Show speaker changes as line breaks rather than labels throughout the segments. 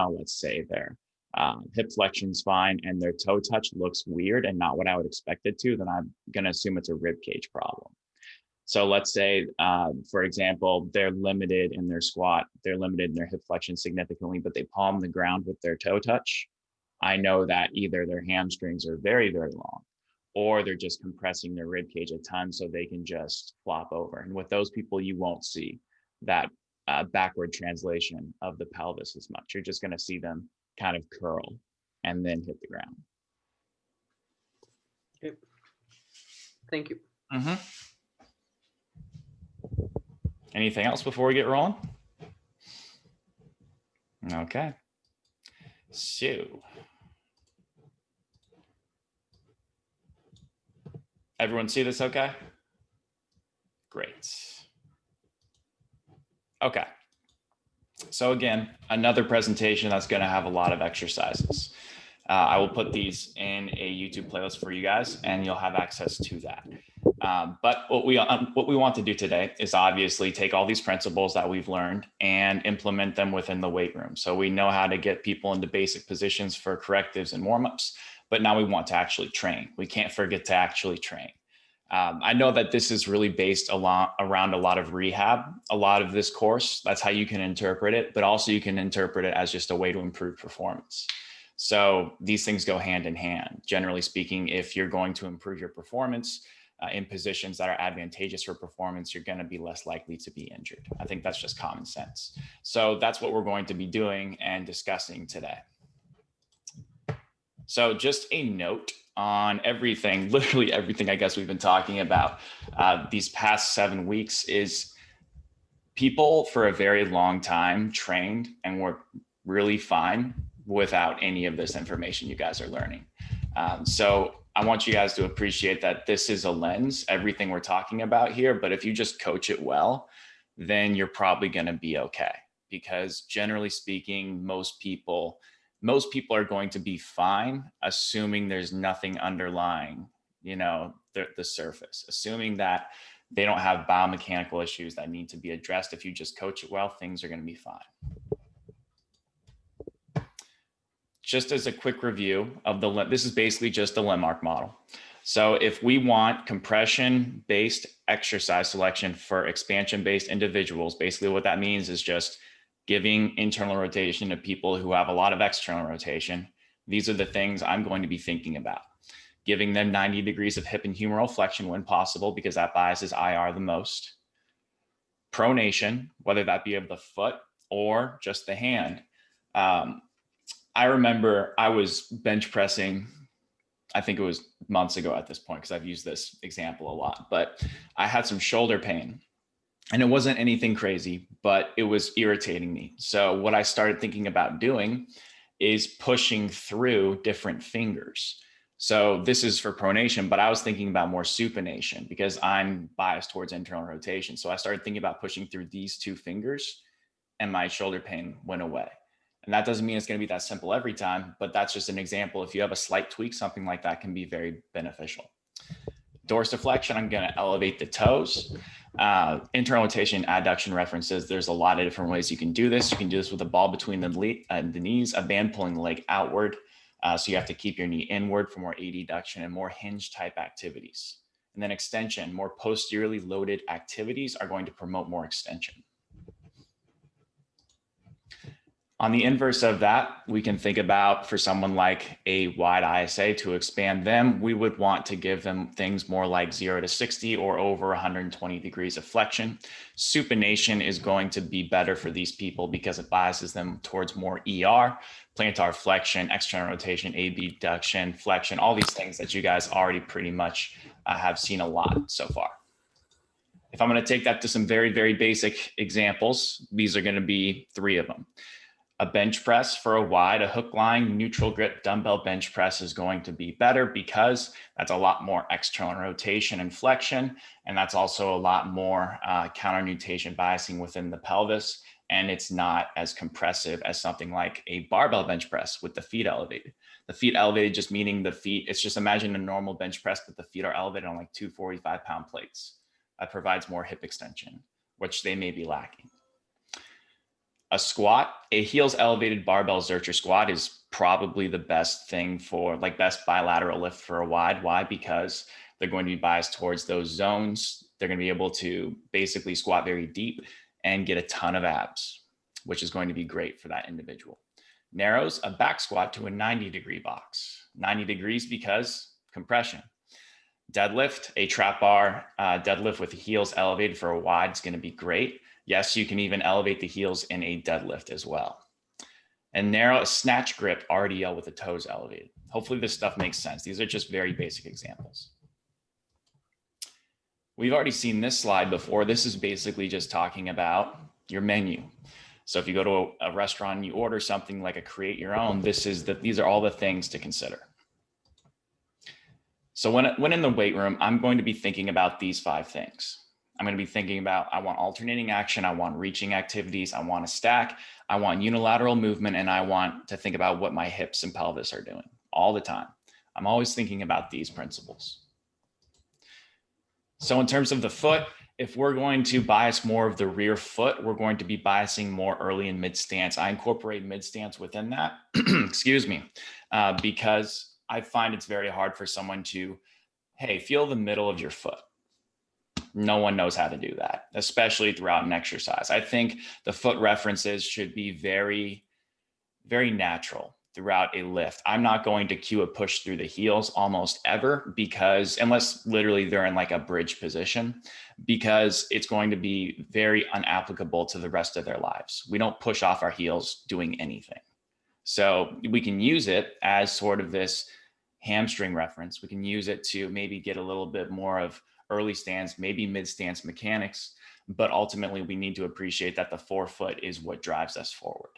let's say their hip flexion's fine and their toe touch looks weird and not what I would expect it to, then I'm going to assume it's a rib cage problem. So let's say, for example, they're limited in their squat, they're limited in their hip flexion significantly, but they palm the ground with their toe touch. I know that either their hamstrings are very, very long, or they're just compressing their rib cage a ton so they can just flop over. And with those people, you won't see that backward translation of the pelvis as much. You're just going to see them kind of curl and then hit the ground.
Okay. Thank you.
Mm-hmm. Anything else before we get rolling? Okay. So, everyone see this okay? Great. Okay. So again, another presentation that's going to have a lot of exercises. I will put these in a YouTube playlist for you guys, and you'll have access to that. But what we want to do today is obviously take all these principles that we've learned and implement them within the weight room. So we know how to get people into basic positions for correctives and warm-ups, but now we want to actually train. We can't forget to actually train. I know that this is really based around a lot of rehab, a lot of this course. That's how you can interpret it, but also you can interpret it as just a way to improve performance. So these things go hand in hand. Generally speaking, if you're going to improve your performance in positions that are advantageous for performance, you're going to be less likely to be injured. I think that's just common sense. So that's what we're going to be doing and discussing today. So just a note on everything, literally everything I guess we've been talking about these past 7 weeks is people for a very long time trained and were really fine without any of this information you guys are learning. So I want you guys to appreciate that this is a lens, everything we're talking about here, but if you just coach it well, then you're probably going to be okay. Because generally speaking, most people are going to be fine, assuming there's nothing underlying, the surface, assuming that they don't have biomechanical issues that need to be addressed. If you just coach it well, things are going to be fine. Just as a quick review of this is basically just the Landmark model. So if we want compression-based exercise selection for expansion-based individuals, basically what that means is just giving internal rotation to people who have a lot of external rotation. These are the things I'm going to be thinking about. Giving them 90 degrees of hip and humeral flexion when possible, because that biases IR the most. Pronation, whether that be of the foot or just the hand. I remember I was bench pressing, I think it was months ago at this point, because I've used this example a lot, but I had some shoulder pain. And it wasn't anything crazy, but it was irritating me. So what I started thinking about doing is pushing through different fingers. So this is for pronation, but I was thinking about more supination because I'm biased towards internal rotation. So I started thinking about pushing through these two fingers and my shoulder pain went away. And that doesn't mean it's going to be that simple every time, but that's just an example. If you have a slight tweak, something like that can be very beneficial. Dorsiflexion, I'm going to elevate the toes. Internal rotation, adduction references. There's a lot of different ways you can do this. You can do this with a ball between the knees, a band pulling the leg outward. So you have to keep your knee inward for more adduction and more hinge type activities. And then extension, more posteriorly loaded activities are going to promote more extension. On the inverse of that, we can think about for someone like a wide ISA to expand them, we would want to give them things more like 0 to 60 or over 120 degrees of flexion. Supination is going to be better for these people because it biases them towards more ER, plantar flexion, external rotation, abduction, flexion, all these things that you guys already pretty much have seen a lot so far. If I'm going to take that to some very, very basic examples, these are going to be 3 of them. A bench press for a wide, a hook lying, neutral grip dumbbell bench press is going to be better because that's a lot more external rotation and flexion. And that's also a lot more counter nutation biasing within the pelvis. And it's not as compressive as something like a barbell bench press with the feet elevated. The feet elevated just meaning the feet, it's just imagine a normal bench press, but the feet are elevated on like 2 45-pound plates. That provides more hip extension, which they may be lacking. A squat, a heels elevated barbell Zercher squat is probably the best thing for like best bilateral lift for a wide. Why? Because they're going to be biased towards those zones. They're going to be able to basically squat very deep and get a ton of abs, which is going to be great for that individual. Narrows, a back squat to a 90-degree box. 90 degrees because compression. Deadlift, a trap bar deadlift with the heels elevated for a wide is going to be great. Yes, you can even elevate the heels in a deadlift as well. And narrow, a snatch grip RDL with the toes elevated. Hopefully this stuff makes sense. These are just very basic examples. We've already seen this slide before. This is basically just talking about your menu. So if you go to a restaurant and you order something like a create your own, these are all the things to consider. So when in the weight room, I'm going to be thinking about these 5 things. I'm going to be thinking about, I want alternating action, I want reaching activities, I want a stack, I want unilateral movement, and I want to think about what my hips and pelvis are doing all the time. I'm always thinking about these principles. So in terms of the foot, if we're going to bias more of the rear foot, we're going to be biasing more early in mid stance. I incorporate mid stance within that, excuse me, because I find it's very hard for someone to, hey, feel the middle of your foot. No one knows how to do that, especially throughout an exercise. I think the foot references should be very, very natural throughout a lift. I'm not going to cue a push through the heels almost ever, because unless literally they're in like a bridge position, because it's going to be very unapplicable to the rest of their lives. We don't push off our heels doing anything. So we can use it as sort of this hamstring reference. We can use it to maybe get a little bit more of early stance, maybe mid stance mechanics, but ultimately we need to appreciate that the forefoot is what drives us forward.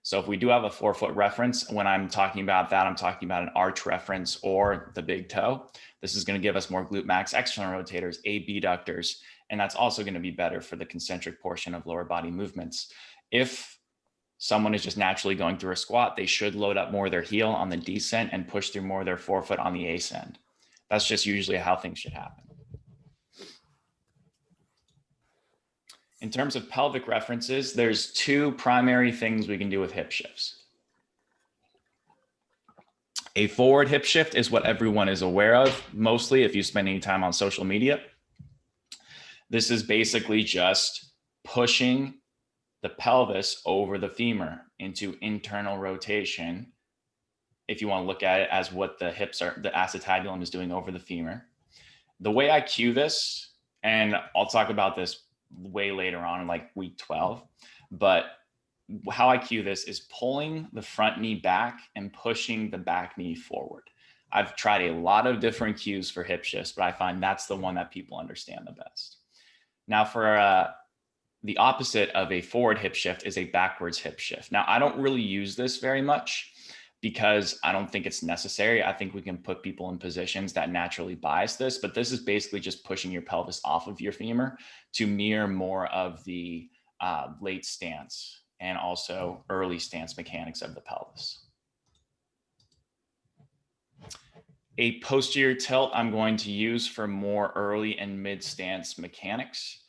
So if we do have a forefoot reference, when I'm talking about that, I'm talking about an arch reference or the big toe. This is going to give us more glute max external rotators, abductors, and that's also going to be better for the concentric portion of lower body movements. If someone is just naturally going through a squat, they should load up more of their heel on the descent and push through more of their forefoot on the ascend. That's just usually how things should happen. In terms of pelvic references, there's 2 primary things we can do with hip shifts. A forward hip shift is what everyone is aware of, mostly if you spend any time on social media. This is basically just pushing the pelvis over the femur into internal rotation. If you want to look at it as what the hips are, the acetabulum is doing over the femur. The way I cue this, and I'll talk about this way later on in like week 12, but how I cue this is pulling the front knee back and pushing the back knee forward. I've tried a lot of different cues for hip shifts, but I find that's the one that people understand the best. Now for the opposite of a forward hip shift is a backwards hip shift. Now I don't really use this very much because I don't think it's necessary. I think we can put people in positions that naturally bias this, but this is basically just pushing your pelvis off of your femur to mirror more of the late stance and also early stance mechanics of the pelvis. A posterior tilt I'm going to use for more early and mid stance mechanics.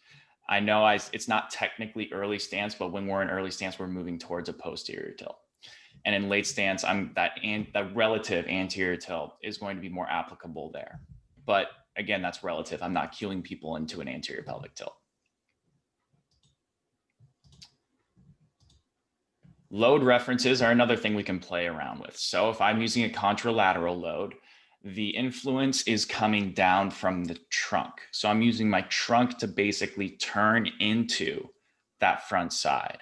I know it's not technically early stance, but when we're in early stance, we're moving towards a posterior tilt. And in late stance, that relative anterior tilt is going to be more applicable there. But again, that's relative. I'm not cueing people into an anterior pelvic tilt. Load references are another thing we can play around with. So if I'm using a contralateral load, the influence is coming down from the trunk. So I'm using my trunk to basically turn into that front side.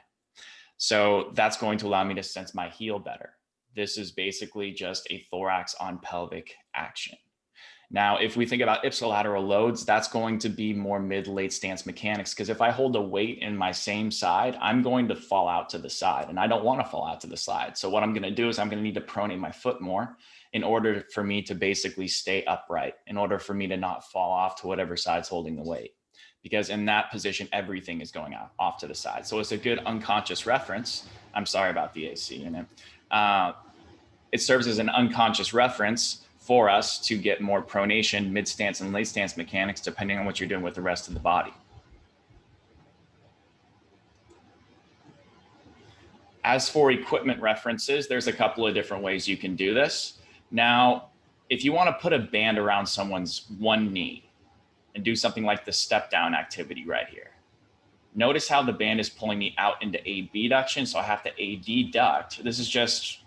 So that's going to allow me to sense my heel better. This is basically just a thorax on pelvic action. Now, if we think about ipsilateral loads, that's going to be more mid-late stance mechanics, because if I hold a weight in my same side, I'm going to fall out to the side, and I don't want to fall out to the side. So what I'm going to do is I'm going to need to pronate my foot more in order for me to basically stay upright, in order for me to not fall off to whatever side's holding the weight. Because in that position, everything is going off to the side. So it's a good unconscious reference. I'm sorry about the AC unit. It serves as an unconscious reference for us to get more pronation, mid stance and late stance mechanics, depending on what you're doing with the rest of the body. As for equipment references, there's a couple of different ways you can do this. Now, if you want to put a band around someone's one knee and do something like the step down activity right here, notice how the band is pulling me out into abduction. So I have to adduct. This is just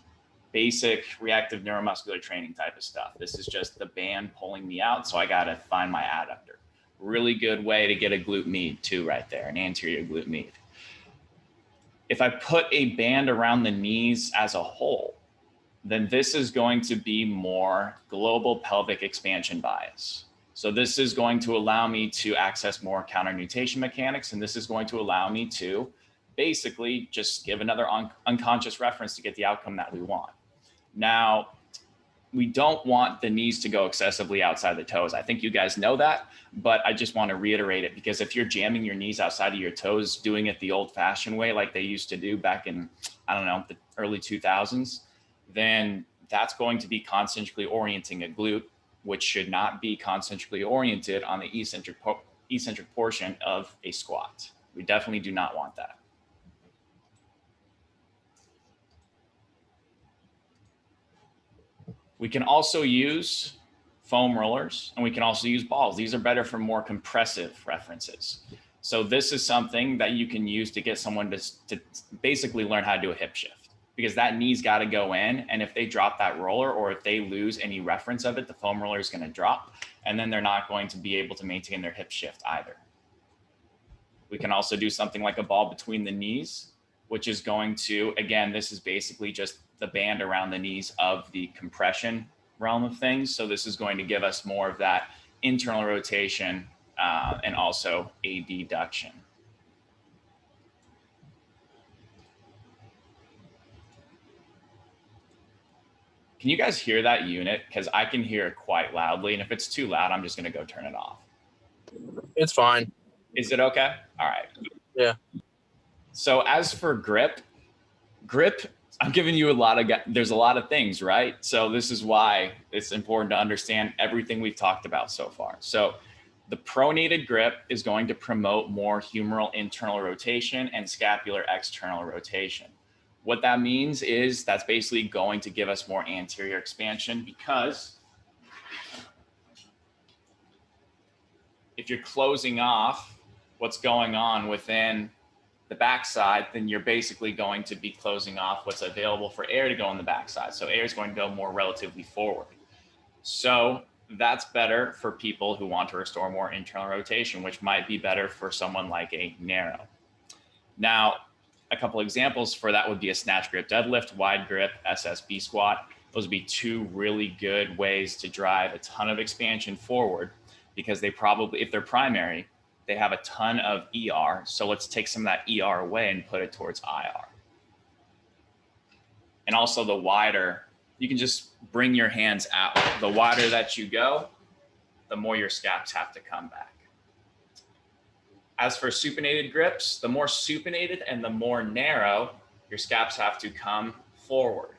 basic reactive neuromuscular training type of stuff. This is just the band pulling me out. So I got to find my adductor. Really good way to get a glute med too right there, an anterior glute med. If I put a band around the knees as a whole, then this is going to be more global pelvic expansion bias. So this is going to allow me to access more counter nutation mechanics, and this is going to allow me to basically just give another unconscious reference to get the outcome that we want. Now, we don't want the knees to go excessively outside the toes. I think you guys know that, but I just want to reiterate it because if you're jamming your knees outside of your toes, doing it the old fashioned way, like they used to do back in, I don't know, the early 2000s, then that's going to be concentrically orienting a glute, which should not be concentrically oriented on the eccentric portion of a squat. We definitely do not want that. We can also use foam rollers and we can also use balls. These are better for more compressive references. So this is something that you can use to get someone to basically learn how to do a hip shift because that knee's got to go in. And if they drop that roller or if they lose any reference of it, the foam roller is going to drop and then they're not going to be able to maintain their hip shift either. We can also do something like a ball between the knees, which is going to, again, this is basically just the band around the knees of the compression realm of things. So this is going to give us more of that internal rotation and also adduction. Can you guys hear that unit? Because I can hear it quite loudly. And if it's too loud, I'm just going to go turn it off.
It's fine.
Is it okay? All right.
Yeah.
So as for grip, I'm giving you there's a lot of things, right? So this is why it's important to understand everything we've talked about so far. So the pronated grip is going to promote more humeral internal rotation and scapular external rotation. What that means is that's basically going to give us more anterior expansion because if you're closing off what's going on within the backside, then you're basically going to be closing off what's available for air to go on the backside. So air is going to go more relatively forward. So that's better for people who want to restore more internal rotation, which might be better for someone like a narrow. Now, a couple examples for that would be a snatch grip deadlift, wide grip, SSB squat. Those would be two really good ways to drive a ton of expansion forward because they probably, if they're primary, they have a ton of ER. So let's take some of that ER away and put it towards IR. And also the wider, you can just bring your hands out. The wider that you go, the more your scaps have to come back. As for supinated grips, the more supinated and the more narrow, your scaps have to come forward.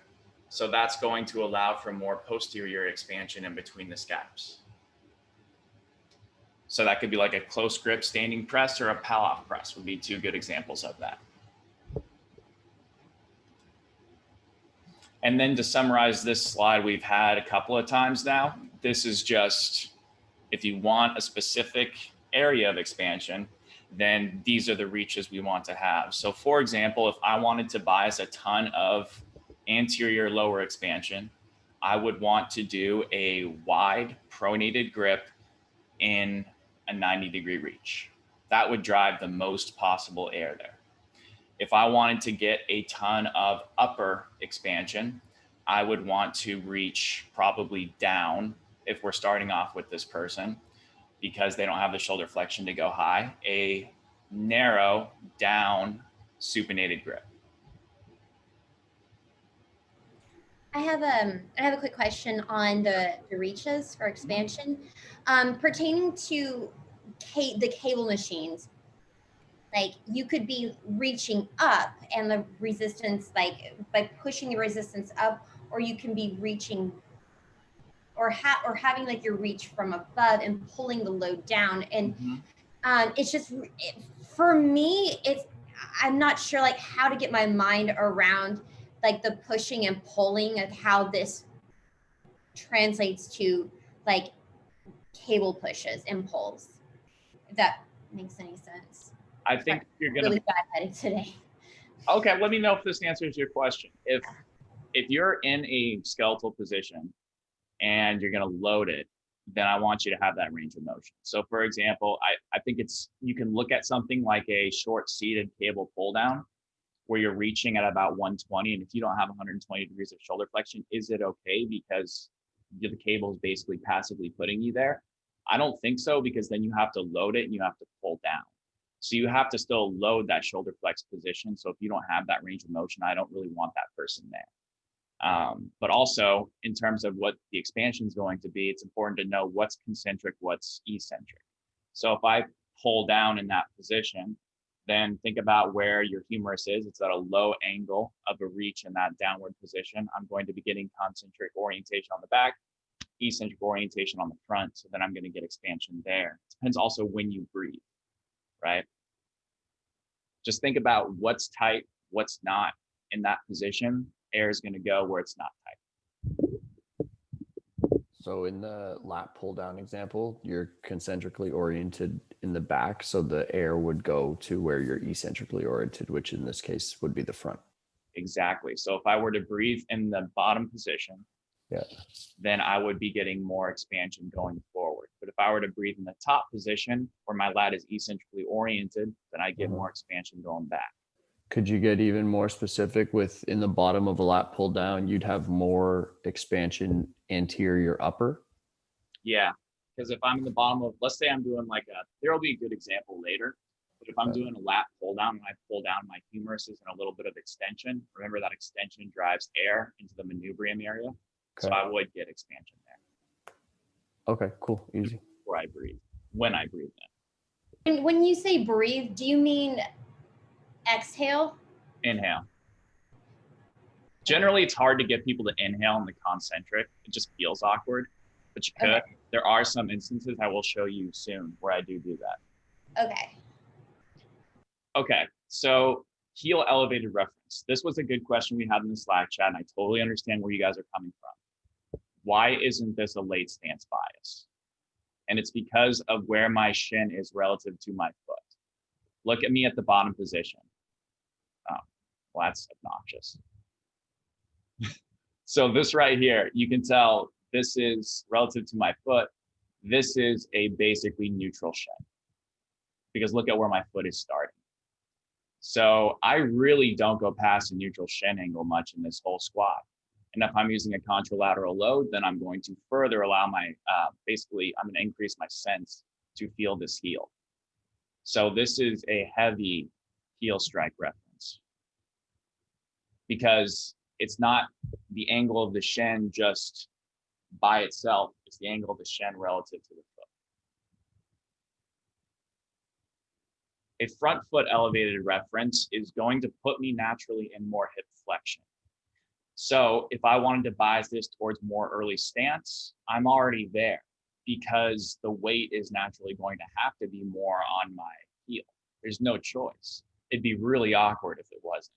So that's going to allow for more posterior expansion in between the scaps. So that could be like a close grip standing press or a Palloff press would be two good examples of that. And then to summarize this slide, we've had a couple of times now. This is just, if you want a specific area of expansion, then these are the reaches we want to have. So for example, if I wanted to bias a ton of anterior lower expansion, I would want to do a wide pronated grip in a 90-degree reach. That would drive the most possible air there. If I wanted to get a ton of upper expansion, I would want to reach probably down if we're starting off with this person because they don't have the shoulder flexion to go high, a narrow down supinated grip.
I have a quick question on the reaches for expansion pertaining to the cable machines. Like you could be reaching up and the resistance, like by pushing the resistance up, or you can be reaching or having like your reach from above and pulling the load down. And it's just, for me, I'm not sure like how to get my mind around like the pushing and pulling of how this translates to like cable pushes and pulls. If that makes any sense.
I think you're gonna.
Really bad at it today.
Okay, let me know if this answers your question. If you're in a skeletal position and you're going to load it, then I want you to have that range of motion. So for example, I think you can look at something like a short seated cable pull down where you're reaching at about 120. And if you don't have 120 degrees of shoulder flexion, is it okay because the cable is basically passively putting you there? I don't think so, because then you have to load it and you have to pull down. So you have to still load that shoulder flex position. So if you don't have that range of motion, I don't really want that person there. But also in terms of what the expansion is going to be, it's important to know what's concentric, what's eccentric. So if I pull down in that position, then think about where your humerus is. It's at a low angle of a reach in that downward position. I'm going to be getting concentric orientation on the back, eccentric orientation on the front. So then I'm going to get expansion there. It depends also when you breathe, right? Just think about what's tight, what's not in that position. Air is going to go where it's not tight.
So in the lat pull down example, you're concentrically oriented in the back. So the air would go to where you're eccentrically oriented, which in this case would be the front.
Exactly. So if I were to breathe in the bottom position, then I would be getting more expansion going forward. But if I were to breathe in the top position where my lat is eccentrically oriented, then I get more expansion going back.
Could you get even more specific with in the bottom of a lat pull down, you'd have more expansion anterior upper?
Yeah, because if I'm in the bottom of, let's say I'm doing there'll be a good example later, but if I'm doing a lat pull down and I pull down my humerus and a little bit of extension, remember that extension drives air into the manubrium area. Okay. So I would get expansion there.
Okay, cool, easy.
Before I breathe, when I breathe
in. And when you say breathe, do you mean exhale?
Inhale. Generally, it's hard to get people to inhale in the concentric. It just feels awkward, but you could. Okay. There are some instances I will show you soon where I do that.
Okay.
Okay, so heel elevated reference. This was a good question we had in the Slack chat, and I totally understand where you guys are coming from. Why isn't this a late stance bias? And it's because of where my shin is relative to my foot. Look at me at the bottom position. Oh, well, that's obnoxious. So this right here, you can tell this is relative to my foot. This is a basically neutral shin because look at where my foot is starting. So I really don't go past a neutral shin angle much in this whole squat. And if I'm using a contralateral load, then I'm going to further allow my, basically I'm going to increase my sense to feel this heel. So this is a heavy heel strike reference because it's not the angle of the shin just by itself, it's the angle of the shin relative to the foot. A front foot elevated reference is going to put me naturally in more hip flexion. So if I wanted to bias this towards more early stance, I'm already there because the weight is naturally going to have to be more on my heel. There's no choice. It'd be really awkward if it wasn't.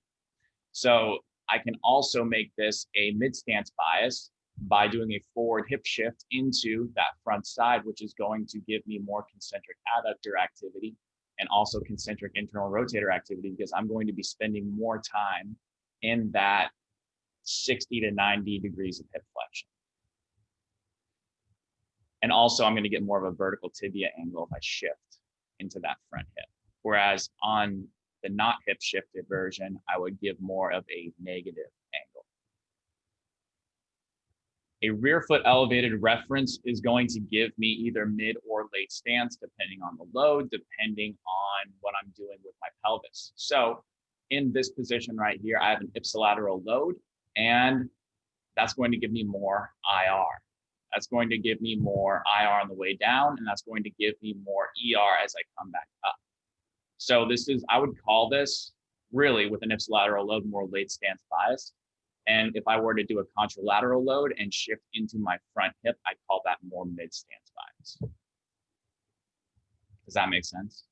So I can also make this a mid-stance bias by doing a forward hip shift into that front side, which is going to give me more concentric adductor activity and also concentric internal rotator activity because I'm going to be spending more time in that 60 to 90 degrees of hip flexion. And also I'm going to get more of a vertical tibia angle if I shift into that front hip. Whereas on the not hip shifted version, I would give more of a negative angle. A rear foot elevated reference is going to give me either mid or late stance, depending on the load, depending on what I'm doing with my pelvis. So in this position right here, I have an ipsilateral load, and that's going to give me more IR. That's going to give me more IR on the way down, and that's going to give me more ER as I come back up. So this is, I would call this really with an ipsilateral load more late stance bias. And if I were to do a contralateral load and shift into my front hip, I'd call that more mid stance bias. Does that make sense?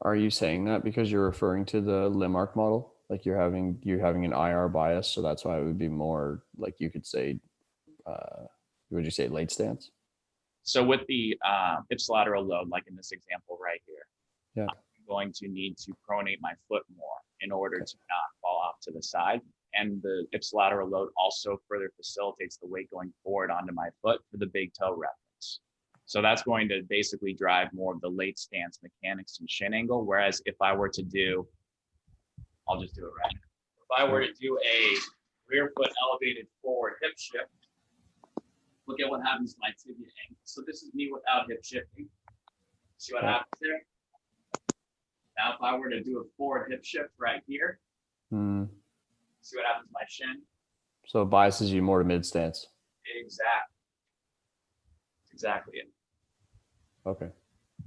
Are you saying that because you're referring to the limb arc model? Like you're having an IR bias, so that's why it would be more like you could say, would you say late stance?
So with the ipsilateral load, like in this example right here,
Yeah.
I'm going to need to pronate my foot more in order
Okay.
to not fall off to the side. And the ipsilateral load also further facilitates the weight going forward onto my foot for the big toe reference. So that's going to basically drive more of the late stance mechanics and shin angle. Whereas if I were to do, I'll just do it right now. If I were to do a rear foot elevated forward hip shift, look at what happens to my tibia angle. So this is me without hip shifting. See what happens there? Now, if I were to do a forward hip shift right here, see what happens to my shin?
So it biases you more to mid stance.
Exactly it.
Okay.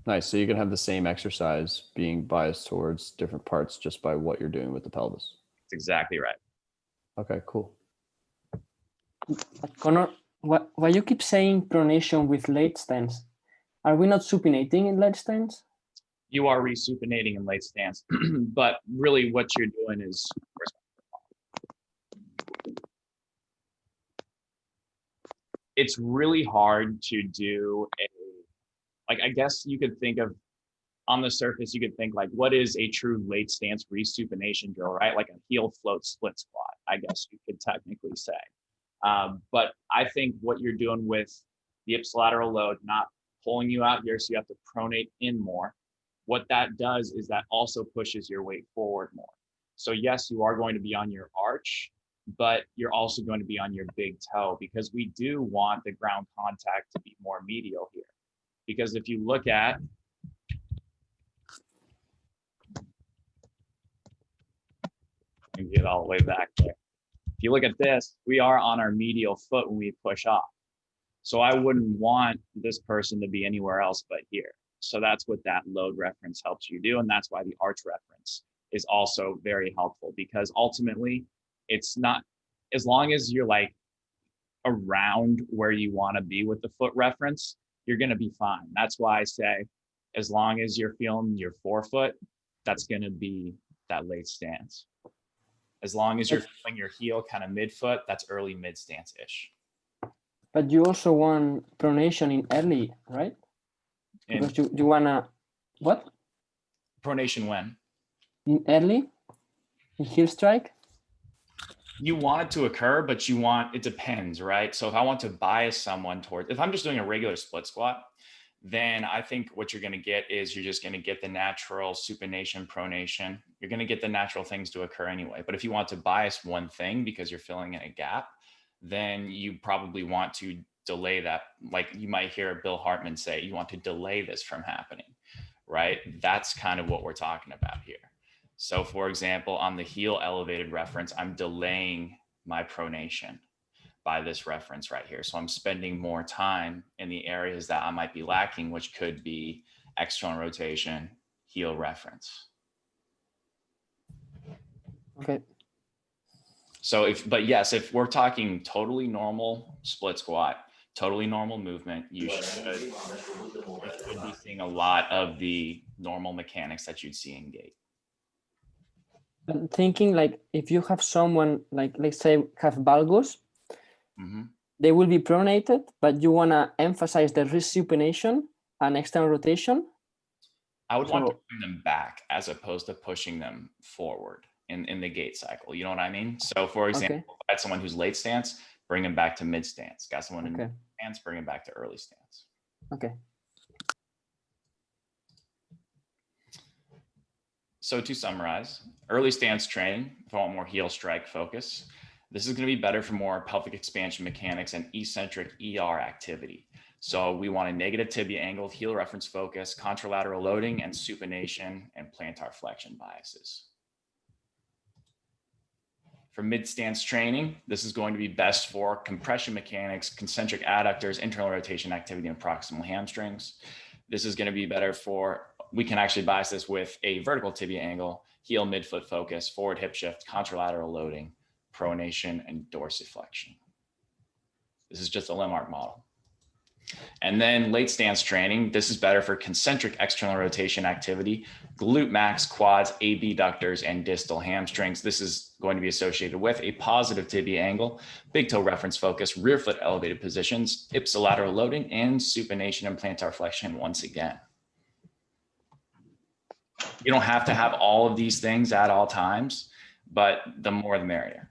Nice. So you can have the same exercise being biased towards different parts just by what you're doing with the pelvis.
That's exactly right.
Okay, cool.
But Connor, why you keep saying pronation with late stance? Are we not supinating in late stance?
You are resupinating in late stance, but really what you're doing is it's really hard to do like, I guess you could think of on the surface, you could think like, what is a true late stance resupination drill, right? Like a heel float split squat, I guess you could technically say. But I think what you're doing with the ipsilateral load, not pulling you out here, so you have to pronate in more. What that does is that also pushes your weight forward more. So yes, you are going to be on your arch, but you're also going to be on your big toe because we do want the ground contact to be more medial here. Because if you look at, and get all the way back there. If you look at this, we are on our medial foot when we push off. So I wouldn't want this person to be anywhere else but here. So that's what that load reference helps you do. And that's why the arch reference is also very helpful because ultimately it's not, as long as you're like around where you want to be with the foot reference, you're going to be fine. That's why I say, as long as you're feeling your forefoot, that's going to be that late stance. As long as you're feeling your heel kind of midfoot, that's early mid stance-ish.
But you also want pronation in early, right?
And
Because you wanna what?
pronation when?
In early? In heel strike?
You want it to occur, but it depends, right? So if I want to bias someone towards, if I'm just doing a regular split squat, then I think what you're going to get is you're just going to get the natural supination, pronation. You're going to get the natural things to occur anyway. But if you want to bias one thing because you're filling in a gap, then you probably want to delay that. Like you might hear Bill Hartman say, you want to delay this from happening, right? That's kind of what we're talking about here. So for example, on the heel elevated reference, I'm delaying my pronation by this reference right here. So I'm spending more time in the areas that I might be lacking, which could be external rotation, heel reference.
Okay.
So but yes, if we're talking totally normal split squat, totally normal movement, you should be seeing a lot of the normal mechanics that you'd see in gait.
I'm thinking like if you have someone like let's say have valgus, they will be pronated, but you want to emphasize the resupination and external rotation.
I would want to bring them back as opposed to pushing them forward in the gait cycle. You know what I mean? So for example, if I had someone who's late stance, bring them back to mid stance. Got someone in mid stance, bring them back to early stance.
Okay.
So to summarize, early stance training, if I want more heel strike focus, this is going to be better for more pelvic expansion mechanics and eccentric ER activity. So we want a negative tibia angle, heel reference focus, contralateral loading, and supination and plantar flexion biases. For mid-stance training, this is going to be best for compression mechanics, concentric adductors, internal rotation activity, and proximal hamstrings. This is going to be better for, we can actually bias this with a vertical tibia angle, heel midfoot focus, forward hip shift, contralateral loading, pronation, and dorsiflexion. This is just a limb arc model. And then late stance training, this is better for concentric external rotation activity, glute max, quads, abductors, and distal hamstrings. This is going to be associated with a positive tibia angle, big toe reference focus, rear foot elevated positions, ipsilateral loading, and supination and plantar flexion once again. You don't have to have all of these things at all times, but the more the merrier.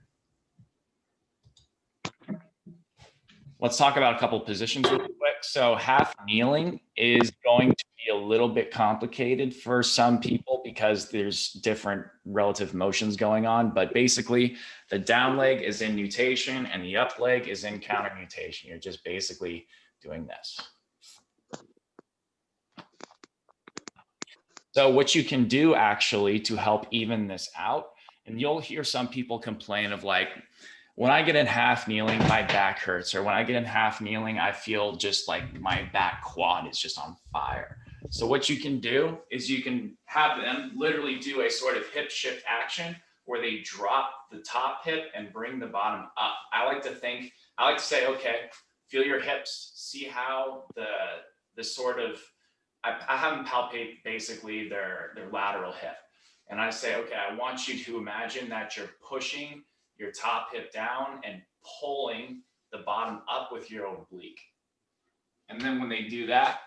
Let's talk about a couple of positions real quick. So half kneeling is going to be a little bit complicated for some people because there's different relative motions going on. But basically, the down leg is in nutation and the up leg is in counter nutation. You're just basically doing this. So what you can do actually to help even this out, and you'll hear some people complain of like, when I get in half kneeling, my back hurts, or when I get in half kneeling, I feel just like my back quad is just on fire. So what you can do is you can have them literally do a sort of hip shift action where they drop the top hip and bring the bottom up. I like to say, okay, feel your hips, see how the sort of, I have them palpate basically their lateral hip. And I say, okay, I want you to imagine that you're pushing your top hip down and pulling the bottom up with your oblique. And then when they do that,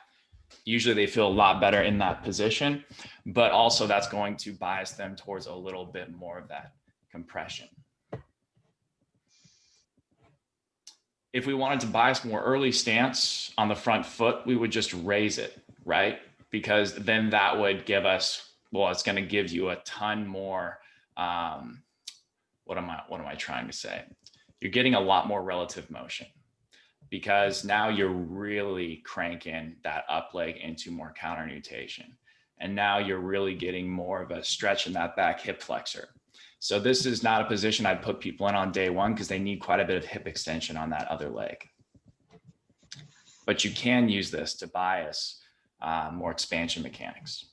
usually they feel a lot better in that position, but also that's going to bias them towards a little bit more of that compression. If we wanted to bias more early stance on the front foot, we would just raise it, right? Because then that would give us, well, it's going to give you a ton more, what am I trying to say? You're getting a lot more relative motion because now you're really cranking that up leg into more counter nutation. And now you're really getting more of a stretch in that back hip flexor. So this is not a position I'd put people in on day one because they need quite a bit of hip extension on that other leg. But you can use this to bias more expansion mechanics.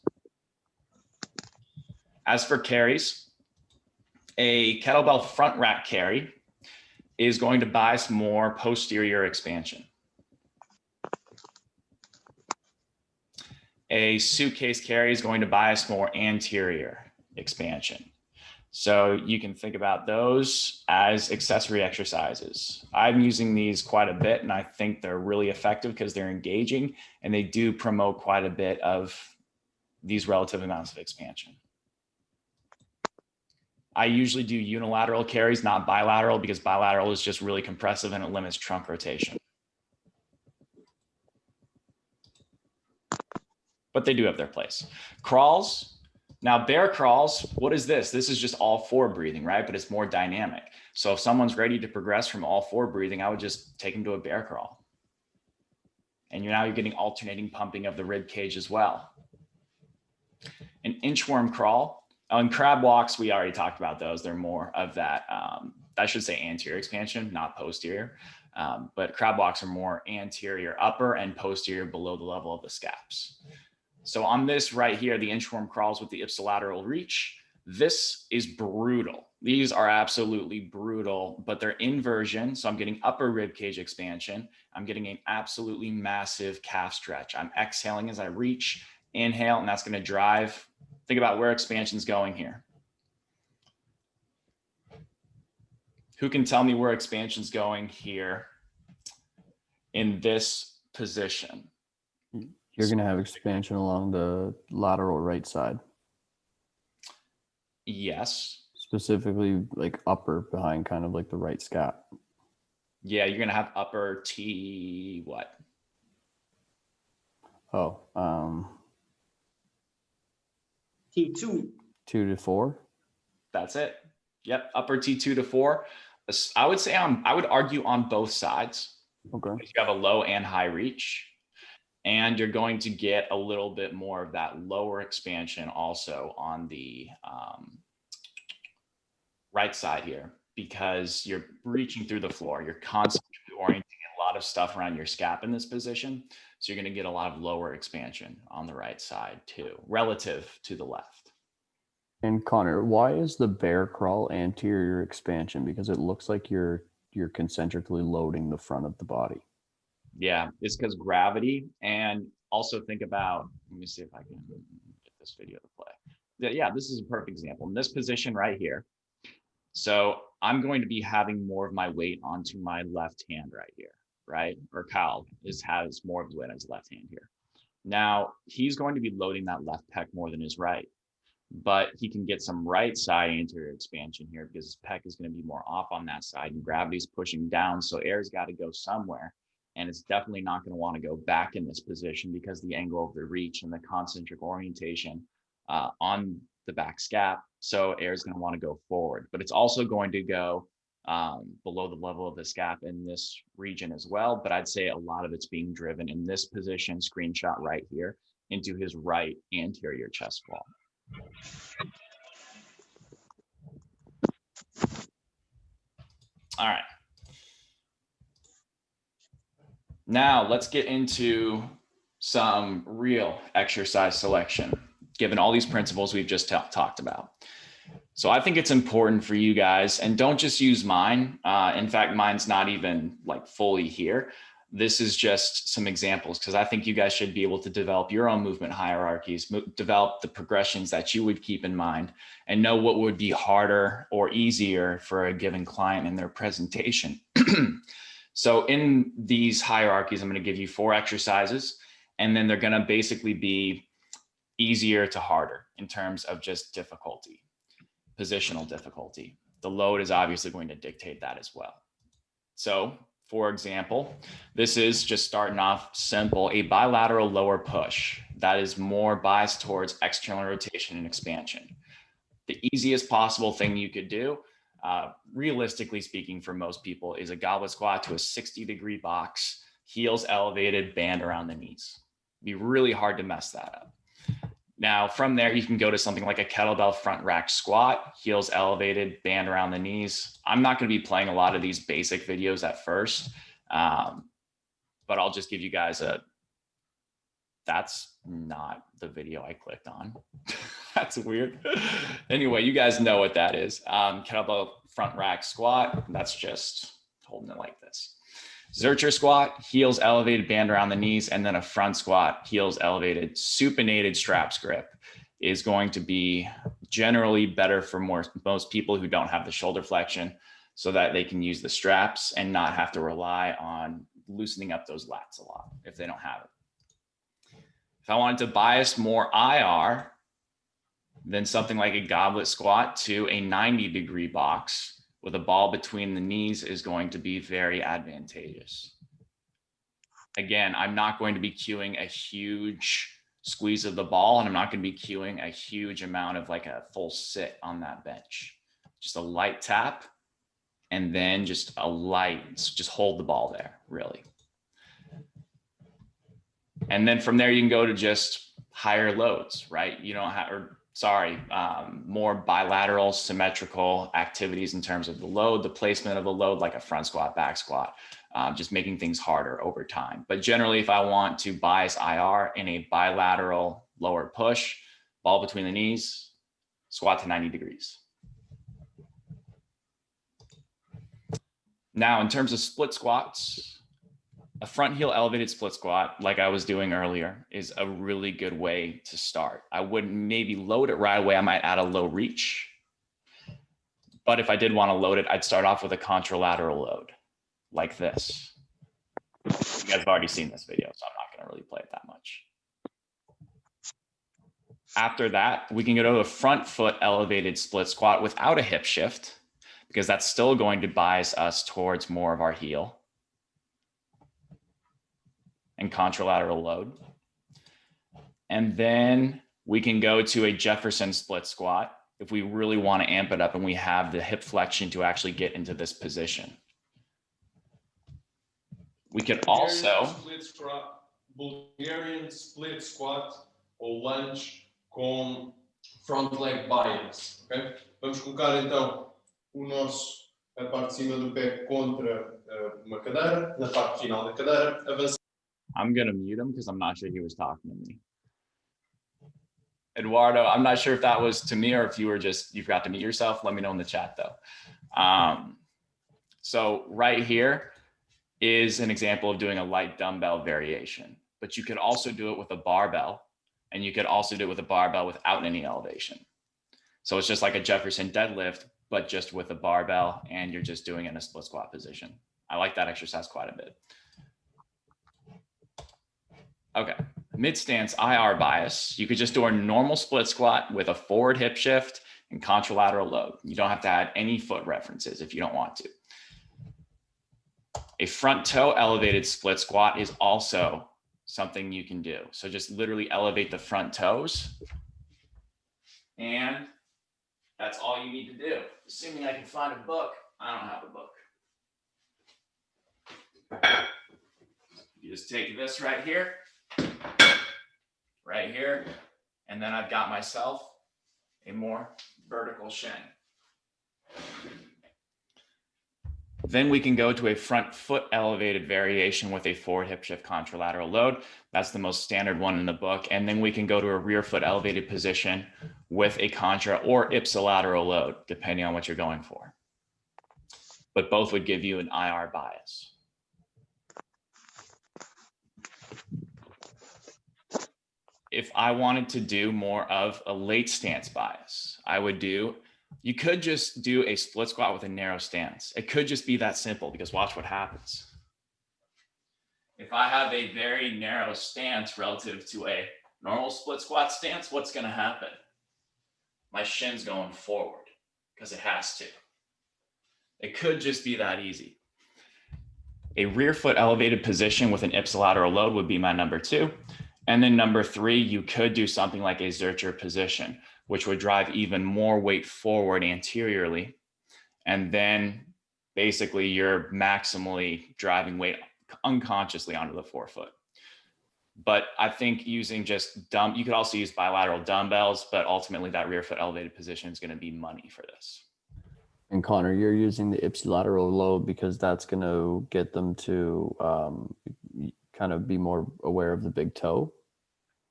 As for carries, a kettlebell front rack carry is going to bias more posterior expansion. A suitcase carry is going to bias more anterior expansion. So you can think about those as accessory exercises. I'm using these quite a bit, and I think they're really effective because they're engaging and they do promote quite a bit of these relative amounts of expansion. I usually do unilateral carries, not bilateral, because bilateral is just really compressive and it limits trunk rotation. But they do have their place. Crawls. Now bear crawls, what is this? This is just all four breathing, right? But it's more dynamic. So if someone's ready to progress from all four breathing, I would just take them to a bear crawl. And now you're getting alternating pumping of the rib cage as well. An inchworm crawl. On crab walks, we already talked about those. They're more of that, I should say anterior expansion, not posterior. But crab walks are more anterior upper and posterior below the level of the scaps. So on this right here, the inchworm crawls with the ipsilateral reach, this is brutal. These are absolutely brutal, but they're inversion. So I'm getting upper rib cage expansion. I'm getting an absolutely massive calf stretch. I'm exhaling as I reach, inhale, and that's going to drive. Think about where expansion's going here. Who can tell me where expansion's going here in this position?
You're going to have expansion along the lateral right side.
Yes.
Specifically like upper behind kind of like the right scap.
Yeah, you're going to have upper T what?
Oh,
T2.
2 to 4.
That's it. Yep, upper T2 to 4. I would say I would argue on both sides.
Okay.
You have a low and high reach, and you're going to get a little bit more of that lower expansion also on the right side here because you're reaching through the floor. You're constantly orienting a lot of stuff around your scap in this position. So you're going to get a lot of lower expansion on the right side too, relative to the left.
And Connor, why is the bear crawl anterior expansion? Because it looks like you're concentrically loading the front of the body.
Yeah, it's because gravity, and also think about, let me see if I can get this video to play. Yeah, this is a perfect example. In this position right here, so I'm going to be having more of my weight onto my left hand right here, right? Or Kyle has more of his weight on his left hand here. Now, he's going to be loading that left pec more than his right, but he can get some right side anterior expansion here because his pec is going to be more off on that side and gravity's pushing down. So air's got to go somewhere. And it's definitely not going to want to go back in this position because the angle of the reach and the concentric orientation on the back scap. So air is going to want to go forward, but it's also going to go below the level of the scap in this region as well. But I'd say a lot of it's being driven in this position, screenshot right here, into his right anterior chest wall. All right. Now let's get into some real exercise selection, given all these principles we've just talked about. So I think it's important for you guys, and don't just use mine. In fact, mine's not even like fully here. This is just some examples because I think you guys should be able to develop your own movement hierarchies, develop the progressions that you would keep in mind, and know what would be harder or easier for a given client in their presentation. So in these hierarchies, I'm going to give you 4 exercises, and then they're going to basically be easier to harder in terms of just difficulty, positional difficulty. The load is obviously going to dictate that as well. So for example, this is just starting off simple, a bilateral lower push that is more biased towards external rotation and expansion. The easiest possible thing you could do, realistically speaking for most people, is a goblet squat to a 60-degree box, heels elevated, band around the knees. It'd be really hard to mess that up. Now from there, you can go to something like a kettlebell front rack squat, heels elevated, band around the knees. I'm not going to be playing a lot of these basic videos at first, but I'll just give you guys that's not the video I clicked on. That's weird. Anyway, you guys know what that is. Kettlebell front rack squat. That's just holding it like this. Zercher squat, heels elevated, band around the knees, and then a front squat, heels elevated, supinated straps grip is going to be generally better for most people who don't have the shoulder flexion so that they can use the straps and not have to rely on loosening up those lats a lot if they don't have it. If I wanted to bias more IR, then something like a goblet squat to a 90-degree box with a ball between the knees is going to be very advantageous. Again, I'm not going to be cueing a huge squeeze of the ball, and I'm not going to be cueing a huge amount of like a full sit on that bench. Just a light tap, and then just a light, just hold the ball there, really. And then from there, you can go to just higher loads, right? You don't have, or sorry, more bilateral symmetrical activities in terms of the load, the placement of the load, like a front squat, back squat, just making things harder over time. But generally, if I want to bias IR in a bilateral lower push, ball between the knees, squat to 90 degrees. Now, in terms of split squats, a front heel elevated split squat, like I was doing earlier, is a really good way to start. I wouldn't maybe load it right away. I might add a low reach. But if I did want to load it, I'd start off with a contralateral load like this. You guys have already seen this video, so I'm not going to really play it that much. After that, we can go to a front foot elevated split squat without a hip shift, because that's still going to bias us towards more of our heel and contralateral load. And then we can go to a Jefferson split squat if we really want to amp it up and we have the hip flexion to actually get into this position. We could also
Bulgarian split squat ou lunge com front leg bias, ok? Vamos colocar então a parte de cima do pé contra uma cadeira, na parte final da cadeira, avançar.
I'm going to mute him because I'm not sure he was talking to me. Eduardo, I'm not sure if that was to me or if you were just, you forgot to mute yourself. Let me know in the chat though. So right here is an example of doing a light dumbbell variation, but you could also do it with a barbell, and you could also do it with a barbell without any elevation. So it's just like a Jefferson deadlift, but just with a barbell, and you're just doing it in a split squat position. I like that exercise quite a bit. Okay, mid stance IR bias. You could just do a normal split squat with a forward hip shift and contralateral load. You don't have to add any foot references if you don't want to. A front toe elevated split squat is also something you can do. So just literally elevate the front toes, and that's all you need to do. Assuming I can find a book. I don't have a book. You just take this right here, and then I've got myself a more vertical shin. Then we can go to a front foot elevated variation with a forward hip shift contralateral load. That's the most standard one in the book. And then we can go to a rear foot elevated position with a contra or ipsilateral load, depending on what you're going for. But both would give you an IR bias. If I wanted to do more of a late stance bias, you could just do a split squat with a narrow stance. It could just be that simple, because watch what happens. If I have a very narrow stance relative to a normal split squat stance, what's going to happen? My shin's going forward because it has to. It could just be that easy. A rear foot elevated position with an ipsilateral load would be my number 2. And then number 3, you could do something like a Zercher position, which would drive even more weight forward anteriorly. And then basically you're maximally driving weight unconsciously onto the forefoot. But I think using just you could also use bilateral dumbbells, but ultimately that rear foot elevated position is going to be money for this.
And Connor, you're using the ipsilateral load because that's going to get them to kind of be more aware of the big toe.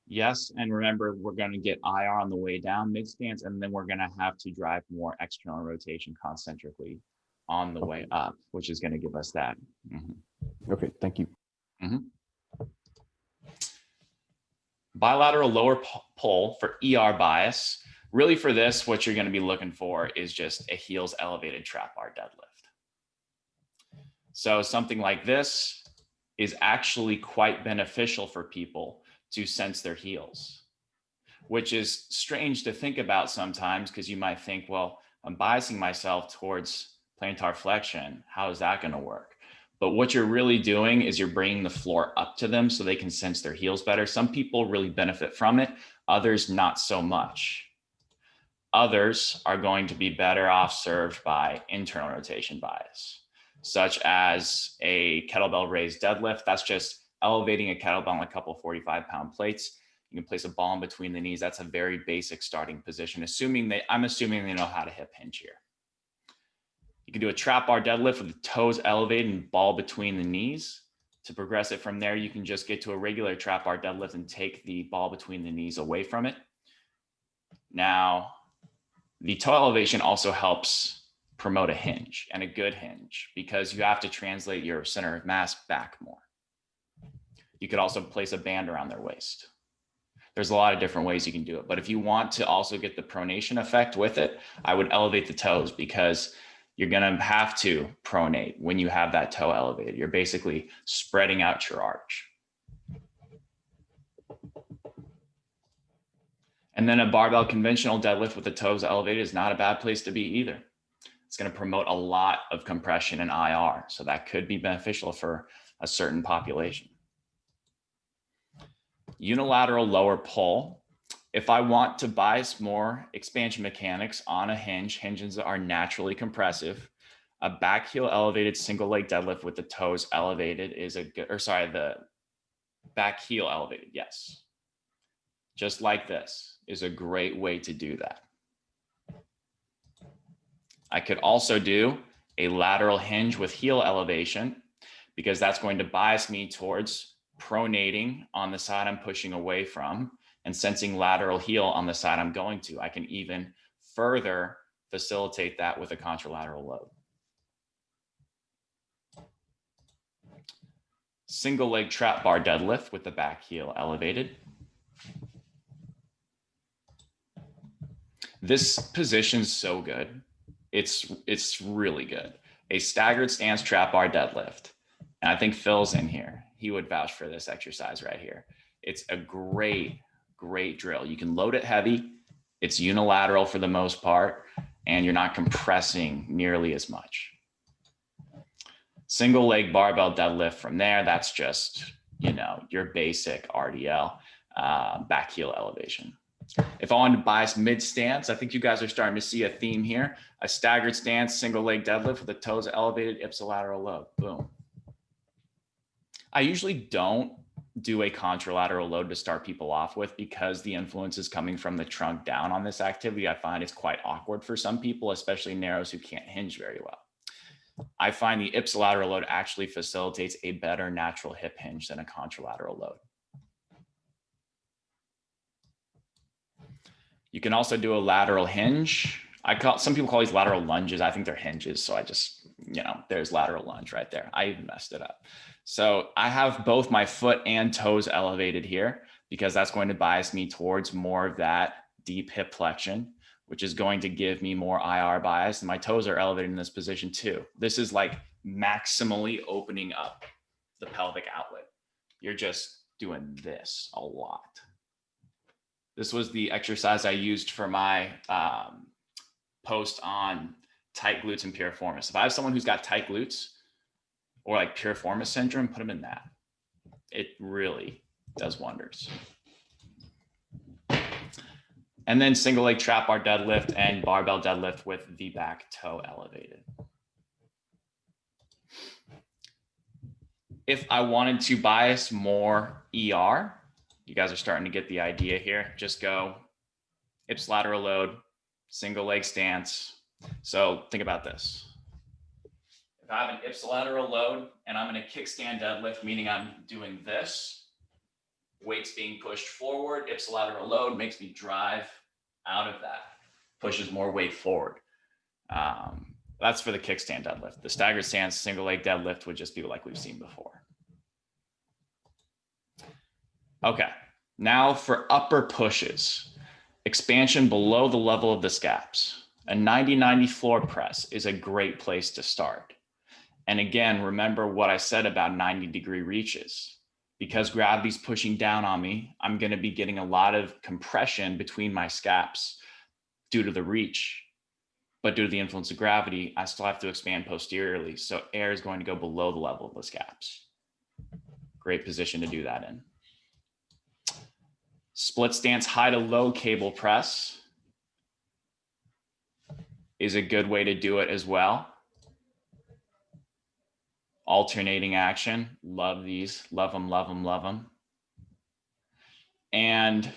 Yes, and remember, we're going to get IR on the way down mid stance, and then we're going to have to drive more external rotation concentrically on the way up, which is going to give us that. Mm-hmm.
Okay, thank you.
Mm-hmm. Bilateral lower pull for ER bias. Really for this, what you're going to be looking for is just a heels elevated trap bar deadlift. So something like this is actually quite beneficial for people to sense their heels, which is strange to think about sometimes, because you might think, well, I'm biasing myself towards plantar flexion. How is that going to work? But what you're really doing is you're bringing the floor up to them so they can sense their heels better. Some people really benefit from it, others not so much. Others are going to be better off served by internal rotation bias, such as a kettlebell raised deadlift. That's just elevating a kettlebell on a couple 45-pound plates. You can place a ball in between the knees. That's a very basic starting position, I'm assuming they know how to hip hinge here. You can do a trap bar deadlift with the toes elevated and ball between the knees. To progress it from there, you can just get to a regular trap bar deadlift and take the ball between the knees away from it. Now, the toe elevation also helps promote a hinge, and a good hinge, because you have to translate your center of mass back more. You could also place a band around their waist. There's a lot of different ways you can do it. But if you want to also get the pronation effect with it, I would elevate the toes, because you're going to have to pronate when you have that toe elevated. You're basically spreading out your arch. And then a barbell conventional deadlift with the toes elevated is not a bad place to be either. It's going to promote a lot of compression and IR. So that could be beneficial for a certain population. Unilateral lower pull. If I want to bias more expansion mechanics on a hinge, hinges are naturally compressive. A back heel elevated single leg deadlift with the toes elevated is a good, the back heel elevated, yes. Just like this is a great way to do that. I could also do a lateral hinge with heel elevation, because that's going to bias me towards pronating on the side I'm pushing away from and sensing lateral heel on the side I'm going to. I can even further facilitate that with a contralateral load. Single leg trap bar deadlift with the back heel elevated. This position's so good. It's really good. A staggered stance trap bar deadlift. And I think Phil's in here. He would vouch for this exercise right here. It's a great drill. You can load it heavy. It's unilateral for the most part, and you're not compressing nearly as much. Single leg barbell deadlift from there, that's just, you know, your basic RDL, back heel elevation. If I wanted to bias mid stance, I think you guys are starting to see a theme here. A staggered stance, single leg deadlift with the toes elevated, ipsilateral load, boom. I usually don't do a contralateral load to start people off with because the influence is coming from the trunk down on this activity. I find it's quite awkward for some people, especially narrows who can't hinge very well. I find the ipsilateral load actually facilitates a better natural hip hinge than a contralateral load. You can also do a lateral hinge. Some people call these lateral lunges. I think they're hinges. So I just, you know, there's lateral lunge right there. I even messed it up. So I have both my foot and toes elevated here because that's going to bias me towards more of that deep hip flexion, which is going to give me more IR bias. And my toes are elevated in this position too. This is like maximally opening up the pelvic outlet. You're just doing this a lot. This was the exercise I used for my post on tight glutes and piriformis. If I have someone who's got tight glutes or like piriformis syndrome, put them in that. It really does wonders. And then single leg trap bar deadlift and barbell deadlift with the back toe elevated. If I wanted to bias more ER, you guys are starting to get the idea here. Just go ipsilateral load, single leg stance. So think about this. If I have an ipsilateral load and I'm in a kickstand deadlift, meaning I'm doing this, weight's being pushed forward, ipsilateral load makes me drive out of that, pushes more weight forward. That's for the kickstand deadlift. The staggered stance, single leg deadlift would just be like we've seen before. Okay, now for upper pushes, expansion below the level of the scaps. A 90-90 floor press is a great place to start. And again, remember what I said about 90-degree reaches. Because gravity's pushing down on me, I'm gonna be getting a lot of compression between my scaps due to the reach. But due to the influence of gravity, I still have to expand posteriorly. So air is going to go below the level of the scaps. Great position to do that in. Split stance high to low cable press is a good way to do it as well. Alternating action, love these, love them, love them, love them. And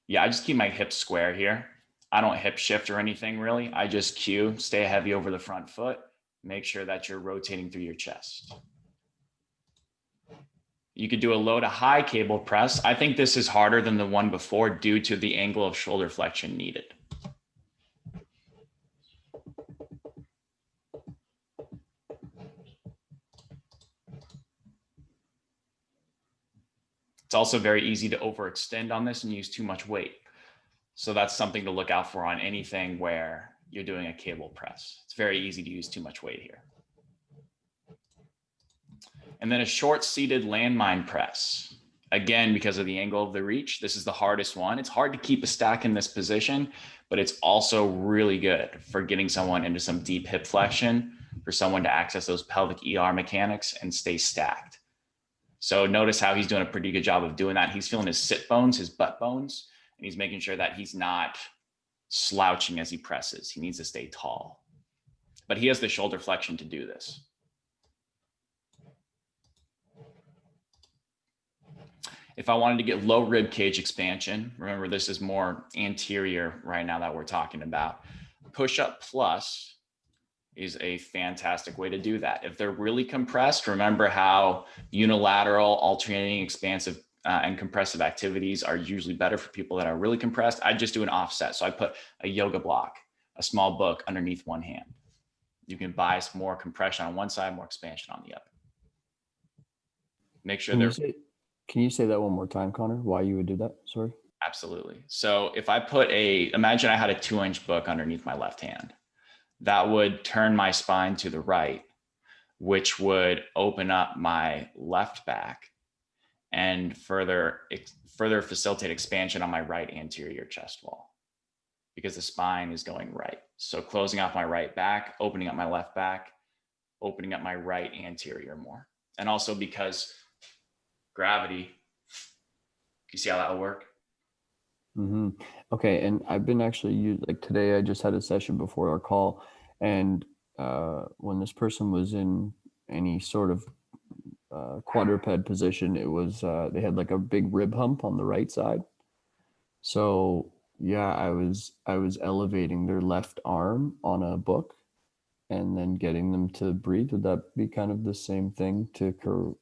yeah, I just keep my hips square here. I don't hip shift or anything really. I just cue, stay heavy over the front foot, make sure that you're rotating through your chest. You could do a low to high cable press. I think this is harder than the one before due to the angle of shoulder flexion needed. It's also very easy to overextend on this and use too much weight. So that's something to look out for on anything where you're doing a cable press. It's very easy to use too much weight here. And then a short seated landmine press. Again, because of the angle of the reach, this is the hardest one. It's hard to keep a stack in this position, but it's also really good for getting someone into some deep hip flexion, for someone to access those pelvic ER mechanics and stay stacked. So notice how he's doing a pretty good job of doing that. He's feeling his sit bones, his butt bones, and he's making sure that he's not slouching as he presses. He needs to stay tall, but he has the shoulder flexion to do this. If I wanted to get low rib cage expansion, remember this is more anterior right now that we're talking about. Push-up plus is a fantastic way to do that. If they're really compressed, remember how unilateral, alternating, expansive, and compressive activities are usually better for people that are really compressed. I just do an offset. So I put a yoga block, a small book underneath one hand. You can bias more compression on one side, more expansion on the other. Make sure
Can
they're
you say, can you say that one more time, Connor? Why you would do that? Sorry.
absolutely. So if I put imagine I had a 2-inch book underneath my left hand, that would turn my spine to the right, which would open up my left back and further facilitate expansion on my right anterior chest wall because the spine is going right. So closing off my right back, opening up my left back, opening up my right anterior more. And also because gravity, you see how that will work?
Mm-hmm. Okay, and I've been actually like today. I just had a session before our call, and when this person was in any sort of quadruped position, it was they had like a big rib hump on the right side. So yeah, I was elevating their left arm on a book, and then getting them to breathe. Would that be kind of the same thing to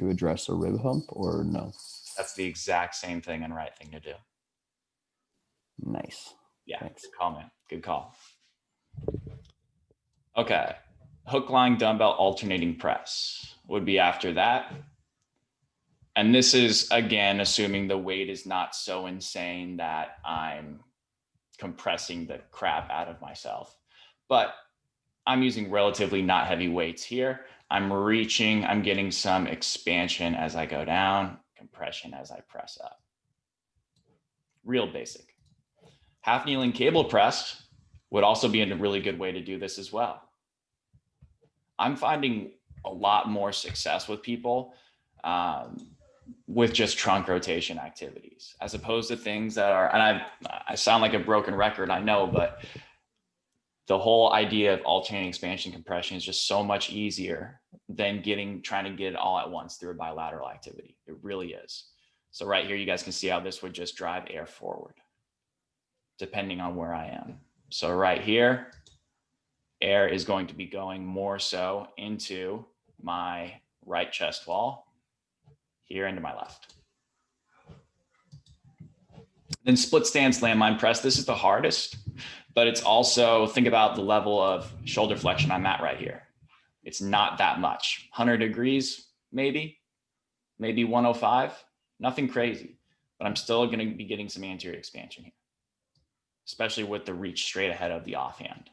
address a rib hump, or no?
That's the exact same thing and right thing to do.
Nice.
Yeah,
Thanks.
good call, man. Good call. Okay, hook lying dumbbell alternating press would be after that. And this is, again, assuming the weight is not so insane that I'm compressing the crap out of myself. But I'm using relatively not heavy weights here. I'm reaching, I'm getting some expansion as I go down, compression as I press up. Real basic. Half kneeling cable press would also be a really good way to do this as well. I'm finding a lot more success with people with just trunk rotation activities, as opposed to things that are, and I sound like a broken record, I know, but the whole idea of alternating expansion compression is just so much easier than trying to get it all at once through a bilateral activity. It really is. So right here, you guys can see how this would just drive air forward, depending on where I am. So right here, air is going to be going more so into my right chest wall, here into my left. Then split stance landmine press. This is the hardest, but it's also, think about the level of shoulder flexion I'm at right here. It's not that much. 100 degrees, maybe 105, nothing crazy, but I'm still going to be getting some anterior expansion here, especially with the reach straight ahead of the offhand.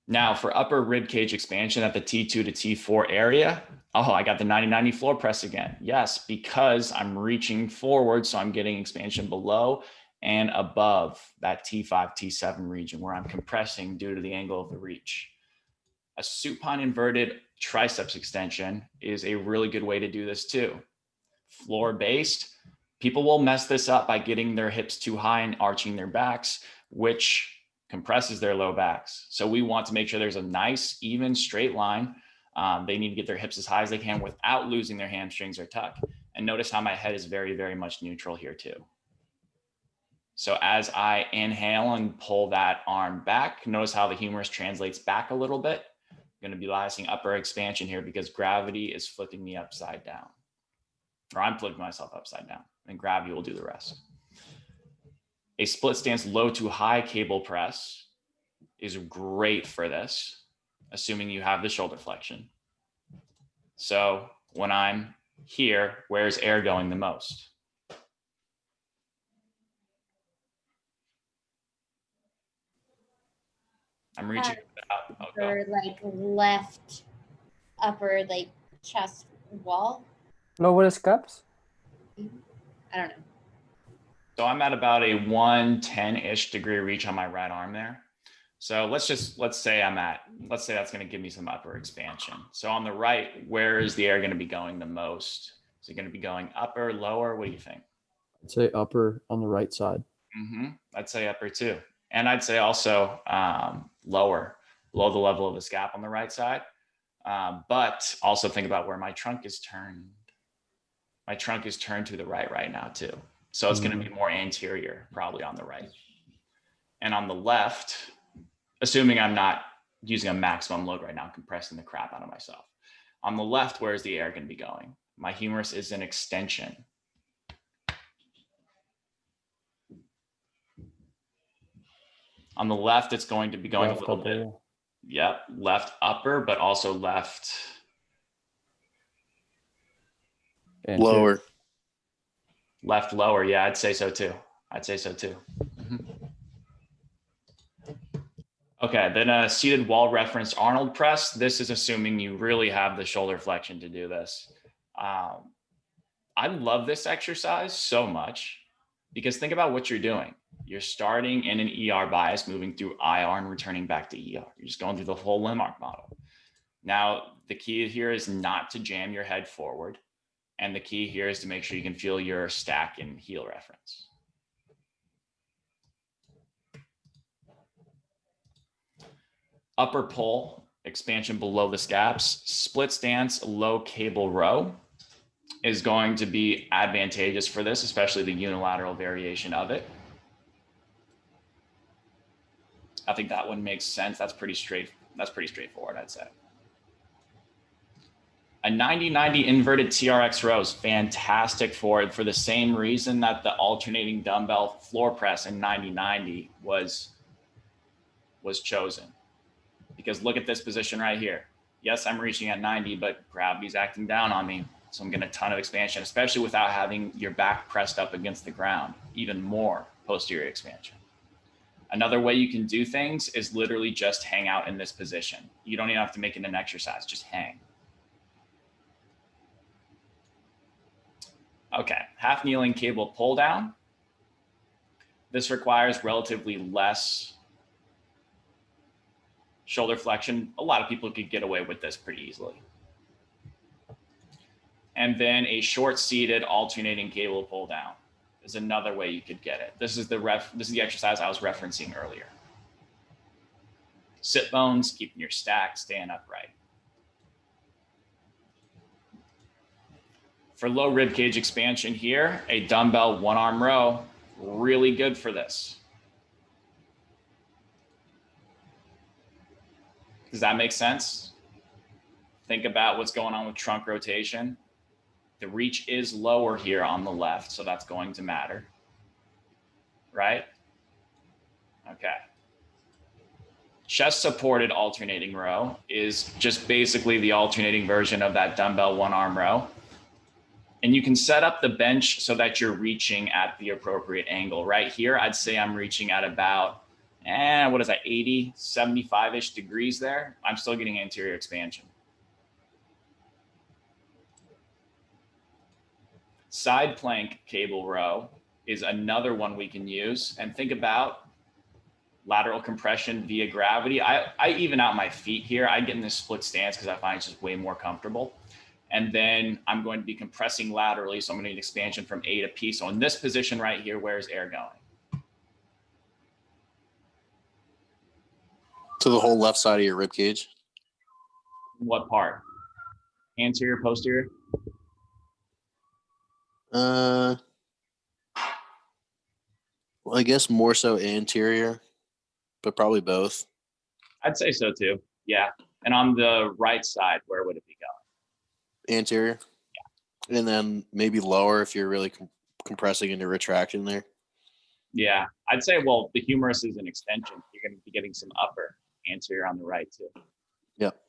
Now for upper rib cage expansion at the T2 to T4 area, oh, I got the 90-90 floor press again. Yes, because I'm reaching forward, so I'm getting expansion below and above that T5, T7 region where I'm compressing due to the angle of the reach. A supine inverted triceps extension is a really good way to do this too. Floor based, people will mess this up by getting their hips too high and arching their backs, which compresses their low backs. So we want to make sure there's a nice, even, straight line. They need to get their hips as high as they can without losing their hamstrings or tuck. And notice how my head is very, very much neutral here too. So as I inhale and pull that arm back, notice how the humerus translates back a little bit. I'm going to be biasing upper expansion here because gravity is flipping me upside down. Or I'm flipping myself upside down, and gravity will do the rest. A split stance low to high cable press is great for this, assuming you have the shoulder flexion. So when I'm here, where's air going the most? I'm reaching out.
Or like left upper like chest wall.
Lower scaps.
I don't know.
So I'm at about a 110-ish degree reach on my right arm there. So let's say that's going to give me some upper expansion. So on the right, where is the air going to be going the most? Is it going to be going upper, lower? What do you think?
I'd say upper on the right side.
I'd say upper too. And I'd say also lower, below the level of the scap on the right side. But also think about where my trunk is turned. My trunk is turned to the right now too. So it's going to be more anterior, probably on the right. And on the left, assuming I'm not using a maximum load right now, compressing the crap out of myself. On the left, where's the air going to be going? My humerus is an extension. On the left, it's going to be going left a little bit. Yep, left upper, but also left
Lower.
Left lower. Yeah, I'd say so too. I'd say so too. Okay, then a seated wall referenced Arnold press. This is assuming you really have the shoulder flexion to do this. I love this exercise so much because think about what you're doing. You're starting in an ER bias, moving through IR and returning back to ER. You're just going through the whole landmark model. Now, the key here is not to jam your head forward. And the key here is to make sure you can feel your stack and heel reference. Upper pull, expansion below the scaps, split stance, low cable row is going to be advantageous for this, especially the unilateral variation of it. I think that one makes sense. That's pretty straightforward, I'd say. A 90-90 inverted TRX row is fantastic for it for the same reason that the alternating dumbbell floor press in 90-90 was chosen. Because look at this position right here. Yes, I'm reaching at 90, but gravity's acting down on me. So I'm getting a ton of expansion, especially without having your back pressed up against the ground, even more posterior expansion. Another way you can do things is literally just hang out in this position. You don't even have to make it an exercise, just hang. Okay, half kneeling cable pull down. This requires relatively less shoulder flexion. A lot of people could get away with this pretty easily. And then a short seated alternating cable pull down is another way you could get it. This is the exercise I was referencing earlier. Sit bones, keeping your stack, staying upright. For low rib cage expansion here, a dumbbell one arm row, really good for this. Does that make sense? Think about what's going on with trunk rotation. The reach is lower here on the left, so that's going to matter, right? Okay. Chest supported alternating row is just basically the alternating version of that dumbbell one arm row. And you can set up the bench so that you're reaching at the appropriate angle. Right here, I'd say I'm reaching at about, what is that, 80, 75-ish degrees there. I'm still getting anterior expansion. Side plank cable row is another one we can use. And think about lateral compression via gravity. I even out my feet here. I get in this split stance because I find it's just way more comfortable. And then I'm going to be compressing laterally. So I'm going to need expansion from A to P. So in this position right here, where's air going?
To the whole left side of your rib cage.
What part? Anterior, posterior?
Well, I guess more so anterior, but probably both.
I'd say so too. Yeah. And on the right side, where would it be going?
Anterior. Yeah. And then maybe lower if you're really compressing into retraction there. Yeah.
I'd say, well, the humerus is an extension. You're going to be getting some upper anterior on the right too.
Yep.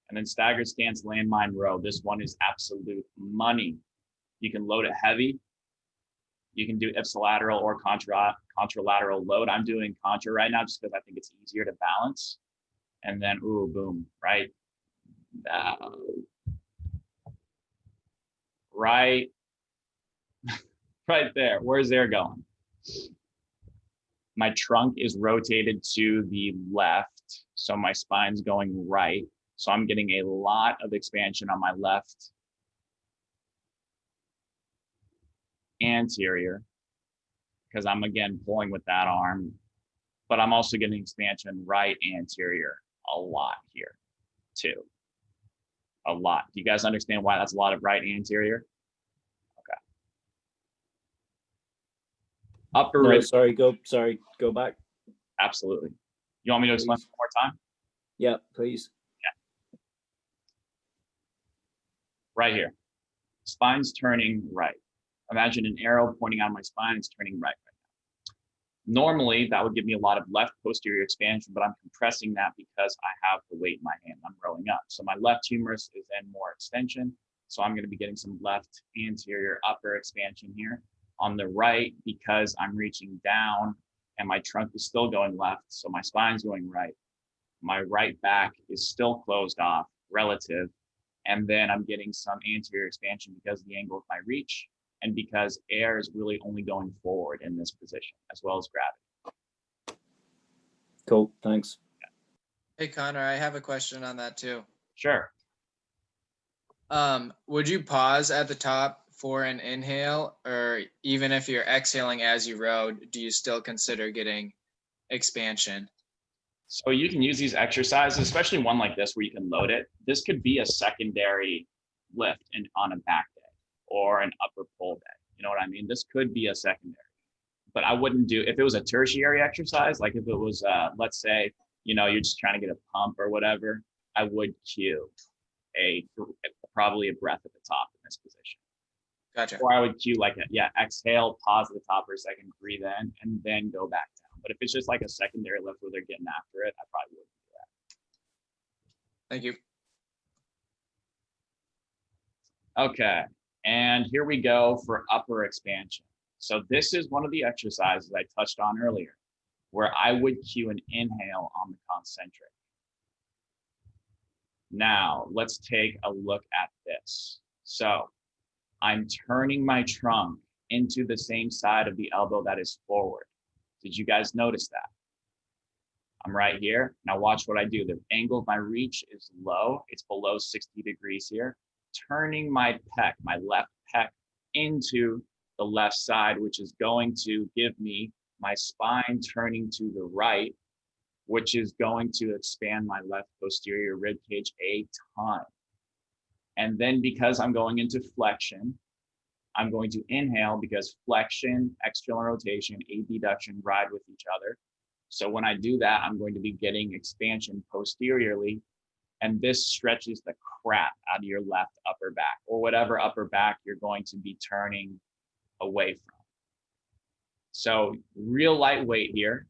And then staggered stance landmine row. This one is absolute money. You can load it heavy. You can do ipsilateral or contralateral load. I'm doing contra right now just because I think it's easier to balance. And then, ooh, boom, right? Right there. Where's there going? My trunk is rotated to the left, so my spine's going right. So I'm getting a lot of expansion on my left anterior because I'm again pulling with that arm, but I'm also getting expansion right anterior a lot here too. A lot. Do you guys understand why that's a lot of right anterior? Okay. Upper rib.
Go back.
Absolutely. You want me to explain one more time?
Yeah, please.
Yeah. Right here. Spine's turning right. Imagine an arrow pointing out my spine, it's turning right now. Normally, that would give me a lot of left posterior expansion, but I'm compressing that because I have the weight in my hand. I'm rowing up. So my left humerus is in more extension. So I'm going to be getting some left anterior upper expansion here. On the right, because I'm reaching down and my trunk is still going left, so my spine's going right. My right back is still closed off relative. And then I'm getting some anterior expansion because of the angle of my reach and because air is really only going forward in this position, as well as gravity.
Cool, thanks.
Hey, Connor, I have a question on that too.
Sure.
Would you pause at the top for an inhale, or even if you're exhaling as you rode, do you still consider getting expansion?
So you can use these exercises, especially one like this where you can load it. This could be a secondary lift on a back day or an upper pull day. You know what I mean? This could be a secondary, but I wouldn't do, if it was a tertiary exercise, like if it was, let's say, you know, you're just trying to get a pump or whatever, I would cue probably a breath at the top in this position.
Gotcha.
Or I would cue like, exhale, pause at the top for a second, breathe in, and then go back down. But if it's just like a secondary lift where they're getting after it, I probably wouldn't do that.
Thank you.
Okay, and here we go for upper expansion. So this is one of the exercises I touched on earlier, where I would cue an inhale on the concentric. Now, let's take a look at this. So I'm turning my trunk into the same side of the elbow that is forward. Did you guys notice that? I'm right here. Now watch what I do. The angle of my reach is low. It's below 60 degrees here. Turning my pec, my left pec, into the left side, which is going to give me my spine turning to the right, which is going to expand my left posterior rib cage a ton. And then because I'm going into flexion, I'm going to inhale because flexion, external rotation, abduction ride with each other. So when I do that, I'm going to be getting expansion posteriorly, and this stretches the crap out of your left upper back or whatever upper back you're going to be turning away from. So real light weight here,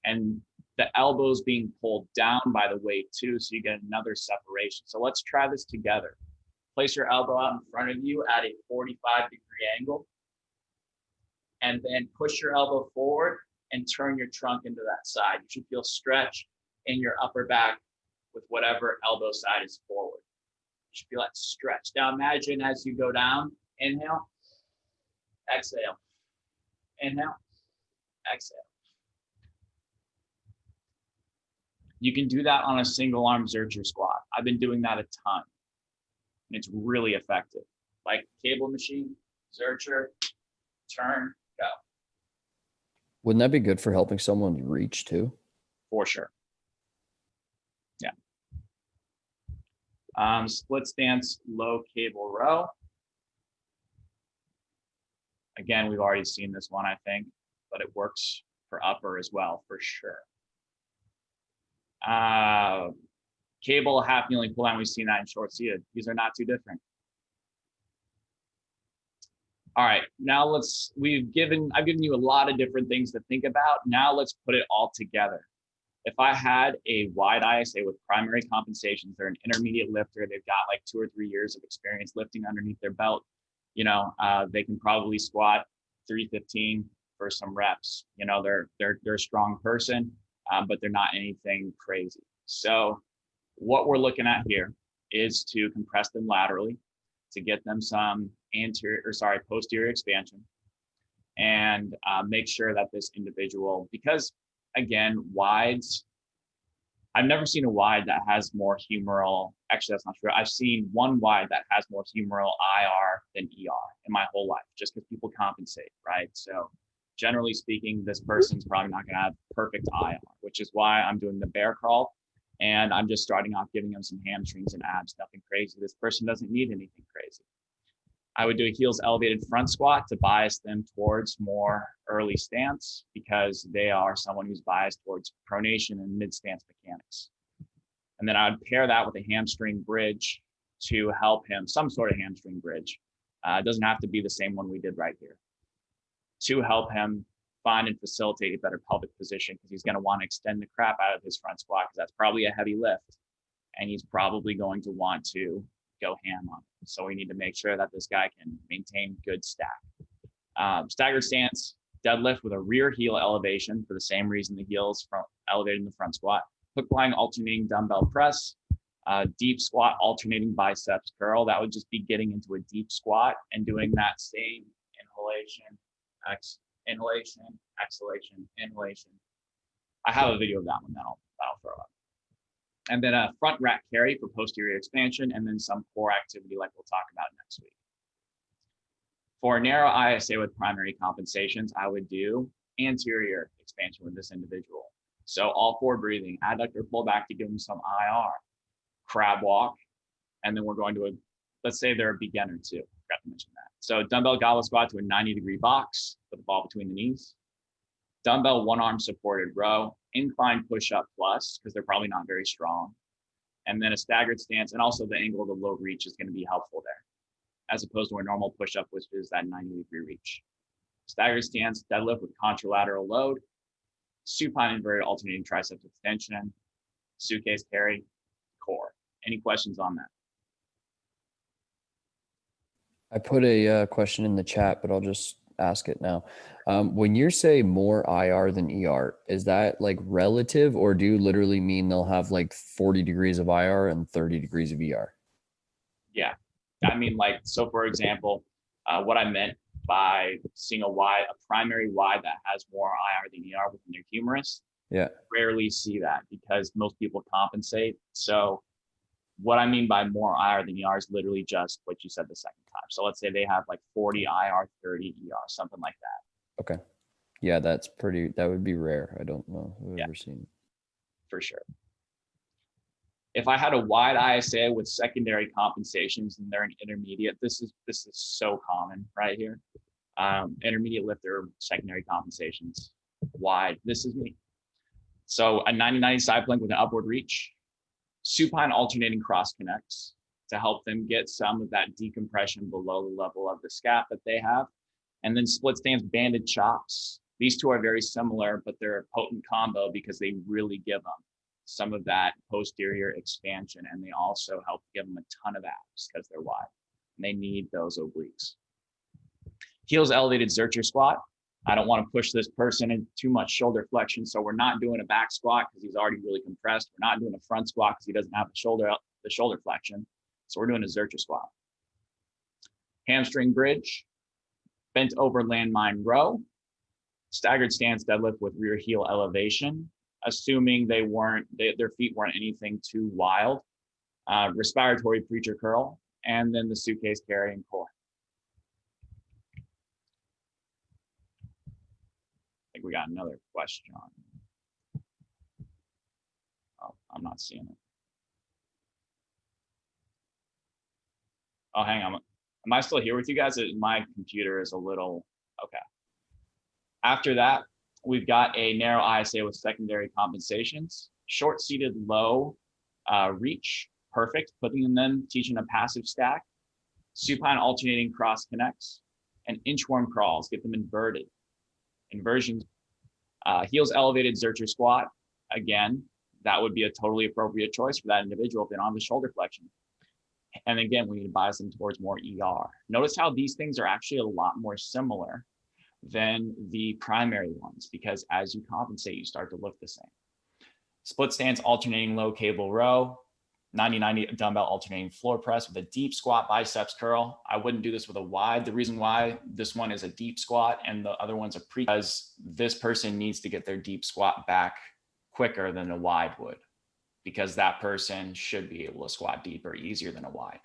and the elbows being pulled down by the weight too, so you get another separation. So let's try this together. Place your elbow out in front of you at a 45-degree angle, and then push your elbow forward and turn your trunk into that side. You should feel stretch in your upper back with whatever elbow side is forward. You should feel that stretch. Now imagine as you go down, inhale, exhale, inhale, exhale. You can do that on a single arm Zercher squat. I've been doing that a ton. And it's really effective. Like cable machine, Zercher, turn, go.
Wouldn't that be good for helping someone reach too?
For sure. Yeah. Split stance, low cable row. Again, we've already seen this one, I think, but it works for upper as well, for sure. Cable, half kneeling pull down, we've seen that in short seated. These are not too different. All right, now I've given you a lot of different things to think about. Now let's put it all together. If I had a wide ISA with primary compensations, they're an intermediate lifter, they've got like 2 or 3 years of experience lifting underneath their belt, you know, they can probably squat 315 for some reps. You know, they're a strong person, but they're not anything crazy. So what we're looking at here is to compress them laterally to get them some posterior expansion, and make sure that this individual, because again, wides, I've never seen a wide that has more humeral, actually that's not true. I've seen one wide that has more humeral IR than ER in my whole life, just because people compensate, right? So generally speaking, this person's probably not gonna have perfect IR, which is why I'm doing the bear crawl. And I'm just starting off giving them some hamstrings and abs, nothing crazy. This person doesn't need anything crazy. I would do a heels elevated front squat to bias them towards more early stance, because they are someone who's biased towards pronation and mid stance mechanics. And then I would pair that with a hamstring bridge to help him, some sort of hamstring bridge. It doesn't have to be the same one we did right here, to help him find and facilitate a better pelvic position, because he's going to want to extend the crap out of his front squat, because that's probably a heavy lift, and he's probably going to want to go ham on. So we need to make sure that this guy can maintain good stack. Staggered stance, deadlift with a rear heel elevation for the same reason the heels from elevated in the front squat. Hook lying alternating dumbbell press, deep squat alternating biceps curl. That would just be getting into a deep squat and doing that same inhalation, inhalation, exhalation, inhalation. I have a video of that one that I'll throw up. And then a front rack carry for posterior expansion, and then some core activity like we'll talk about next week. For narrow ISA with primary compensations, I would do anterior expansion with this individual. So all four breathing, adductor pullback to give them some IR, crab walk, and then we're going to let's say they're a beginner too. Forgot to mention that. So dumbbell goblet squat to a 90-degree box with the ball between the knees. Dumbbell one arm supported row, incline push-up plus, because they're probably not very strong. And then a staggered stance, and also the angle of the low reach is going to be helpful there, as opposed to a normal push-up, which is that 90-degree reach. Staggered stance, deadlift with contralateral load, supine inverted alternating triceps extension, suitcase carry, core. Any questions on that?
I put a question in the chat, but I'll just ask it now. When you say more IR than ER, is that like relative, or do you literally mean they'll have like 40 degrees of IR and 30 degrees of ER?
Yeah, I mean, like, so for example, what I meant by seeing a primary wide that has more IR than ER within their humerus,
yeah,
rarely see that because most people compensate. So what I mean by more IR than ER is literally just what you said the second time. So let's say they have like 40 IR, 30 ER, something like that.
Okay. Yeah, that would be rare. I don't know who I've ever seen it.
For sure. If I had a wide ISA with secondary compensations and they're an intermediate, this is so common right here. Intermediate lifter, secondary compensations, wide. This is me. So a 90-90 side plank with an upward reach, supine alternating cross connects to help them get some of that decompression below the level of the scap that they have. And then split stance banded chops. These two are very similar, but they're a potent combo because they really give them some of that posterior expansion, and they also help give them a ton of abs because they're wide and they need those obliques. Heels elevated Zercher squat. I don't want to push this person in too much shoulder flexion, so we're not doing a back squat because he's already really compressed. We're not doing a front squat because he doesn't have the shoulder flexion. So we're doing a Zercher squat. Hamstring bridge, bent over landmine row, staggered stance deadlift with rear heel elevation, assuming their feet weren't anything too wild, respiratory preacher curl, and then the suitcase carry and core. I think we got another question. Oh, I'm not seeing it. Oh, hang on. Am I still here with you guys? My computer is a little, okay. After that, we've got a narrow ISA with secondary compensations, short-seated low reach, perfect, putting them then, teaching a passive stack, supine alternating cross connects, and inchworm crawls, get them inverted. Inversions, heels elevated Zercher squat. Again, that would be a totally appropriate choice for that individual if they don't have the shoulder flexion. And again, we need to bias them towards more ER. Notice how these things are actually a lot more similar than the primary ones, because as you compensate, you start to look the same. Split stance alternating low cable row, 90-90 dumbbell alternating floor press with a deep squat biceps curl. I wouldn't do this with a wide. The reason why this one is a deep squat and the other one's a because this person needs to get their deep squat back quicker than a wide would, because that person should be able to squat deeper easier than a wide.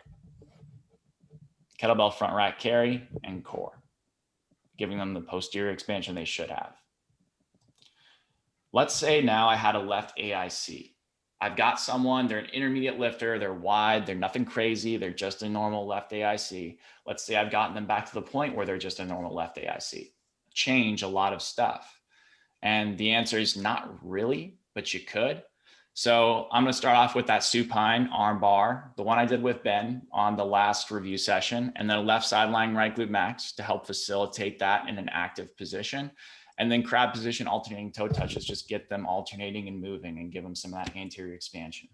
Kettlebell front rack carry and core, giving them the posterior expansion they should have. Let's say now I had a left AIC. I've got someone, they're an intermediate lifter, they're wide, they're nothing crazy, they're just a normal left AIC. Let's say I've gotten them back to the point where they're just a normal left AIC. Change a lot of stuff. And the answer is not really, but you could. So I'm going to start off with that supine arm bar, the one I did with Ben on the last review session, and then a left side lying right glute max to help facilitate that in an active position. And then crab position alternating toe touches, just get them alternating and moving and give them some of that anterior expansion.